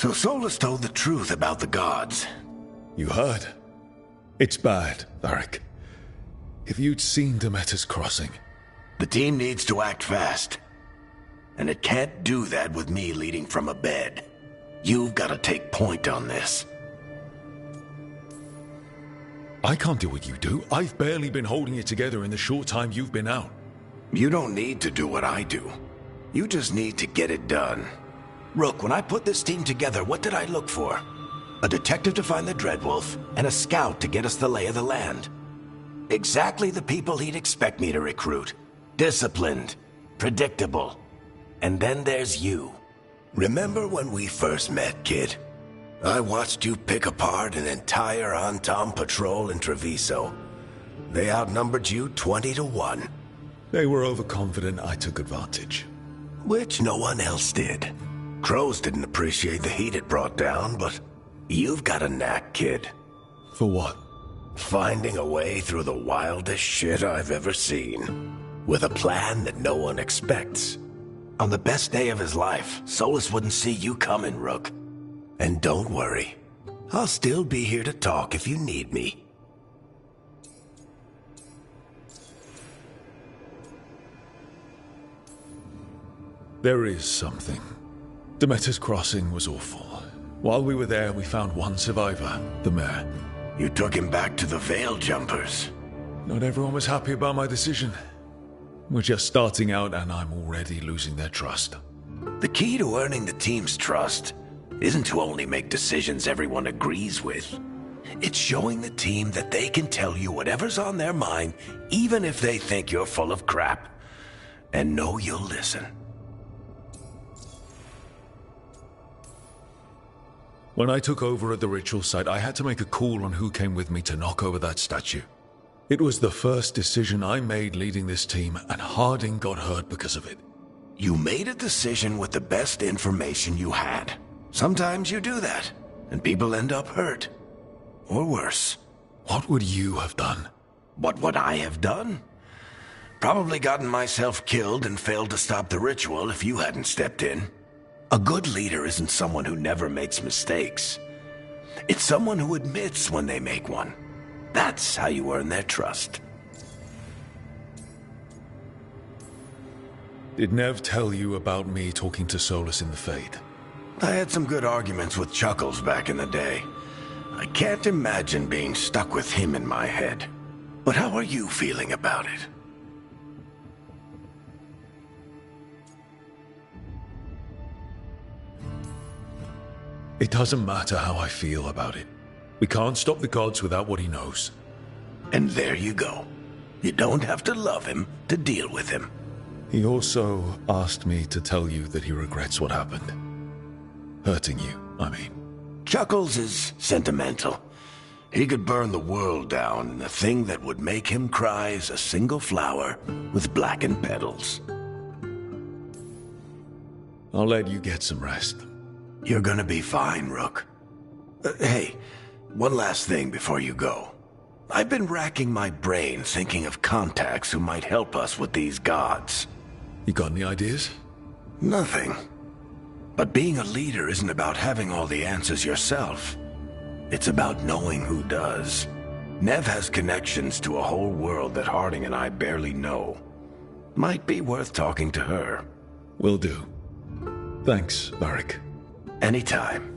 So Solus told the truth about the gods. You heard? It's bad, Varric. If you'd seen Demeter's crossing... The team needs to act fast. And it can't do that with me leading from a bed. You've got to take point on this. I can't do what you do. I've barely been holding it together in the short time you've been out. You don't need to do what I do. You just need to get it done. Rook, when I put this team together, what did I look for? A detective to find the Dreadwolf, and a scout to get us the lay of the land. Exactly the people he'd expect me to recruit. Disciplined, predictable, And then there's you. Remember when we first met, kid? I watched you pick apart an entire Antom patrol in Treviso. They outnumbered you 20-1. They were overconfident. I took advantage. Which no one else did. Crows didn't appreciate the heat it brought down, but you've got a knack, kid. For what? Finding a way through the wildest shit I've ever seen. With a plan that no one expects. On the best day of his life, Solus wouldn't see you coming, Rook. And don't worry. I'll still be here to talk if you need me. There is something. Demeter's Crossing was awful. While we were there, we found one survivor, the mayor. You took him back to the Veil Jumpers. Not everyone was happy about my decision. We're just starting out and I'm already losing their trust. The key to earning the team's trust isn't to only make decisions everyone agrees with. It's showing the team that they can tell you whatever's on their mind, even if they think you're full of crap. And know you'll listen. When I took over at the ritual site, I had to make a call on who came with me to knock over that statue. It was the first decision I made leading this team, and Harding got hurt because of it. You made a decision with the best information you had. Sometimes you do that, and people end up hurt. Or worse. What would you have done? What would I have done? Probably gotten myself killed and failed to stop the ritual if you hadn't stepped in. A good leader isn't someone who never makes mistakes. It's someone who admits when they make one. That's how you earn their trust. Did Nev tell you about me talking to Solus in the Fade? I had some good arguments with Chuckles back in the day. I can't imagine being stuck with him in my head. But how are you feeling about it? It doesn't matter how I feel about it. We can't stop the gods without what he knows. And there you go. You don't have to love him to deal with him. He also asked me to tell you that he regrets what happened. Hurting you, I mean. Chuckles is sentimental. He could burn the world down, and the thing that would make him cry is a single flower with blackened petals. I'll let you get some rest. You're gonna be fine, Rook. Hey, one last thing before you go. I've been racking my brain thinking of contacts who might help us with these gods. You got any ideas? Nothing. But being a leader isn't about having all the answers yourself. It's about knowing who does. Nev has connections to a whole world that Harding and I barely know. Might be worth talking to her. Will do. Thanks, Varric. Anytime.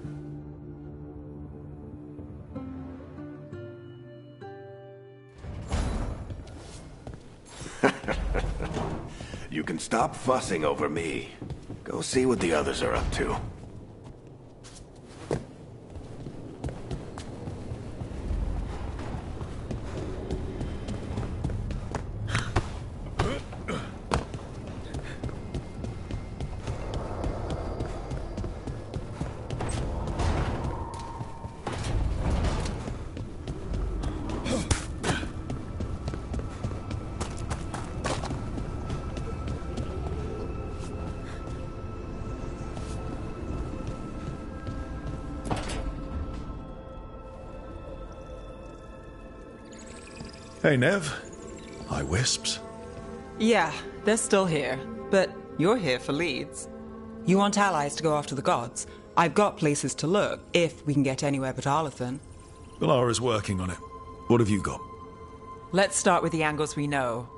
You can stop fussing over me. Go see what the others are up to. Hey, Nev. Hi, Wisps. Yeah, they're still here, but you're here for leads. You want allies to go after the gods? I've got places to look, if we can get anywhere but Arlathan. Valara's working on it. What have you got? Let's start with the angles we know.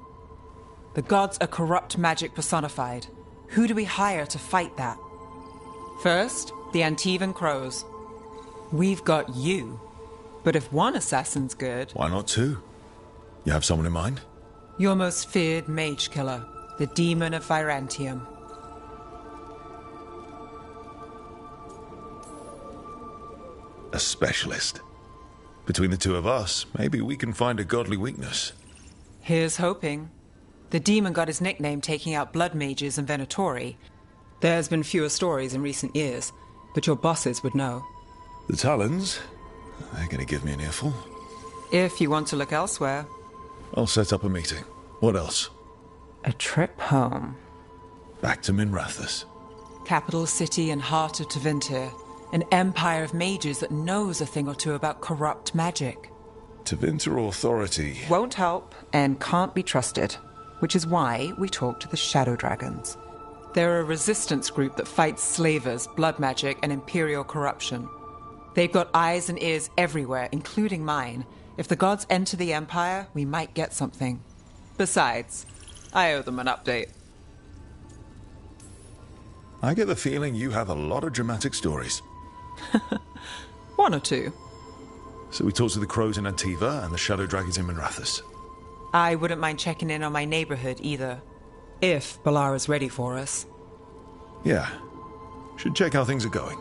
The gods are corrupt magic personified. Who do we hire to fight that? First, the Antivan Crows. We've got you. But if one assassin's good... Why not two? You have someone in mind? Your most feared mage killer, the Demon of Virantium. A specialist. Between the two of us, maybe we can find a godly weakness. Here's hoping. The demon got his nickname taking out blood mages and Venatori. There's been fewer stories in recent years, but your bosses would know. The Talons? They're going to give me an earful. If you want to look elsewhere. I'll set up a meeting. What else? A trip home. Back to Minrathous. Capital city and heart of Tevinter. An empire of mages that knows a thing or two about corrupt magic. Tevinter authority won't help and can't be trusted, which is why we talk to the Shadow Dragons. They're a resistance group that fights slavers, blood magic, and imperial corruption. They've got eyes and ears everywhere, including mine. If the gods enter the Empire, we might get something. Besides, I owe them an update. I get the feeling you have a lot of dramatic stories. One or two. So we talked to the crows in Antiva and the Shadow Dragons in Minrathous. I wouldn't mind checking in on my neighborhood either. If Balara's ready for us. Yeah. Should check how things are going.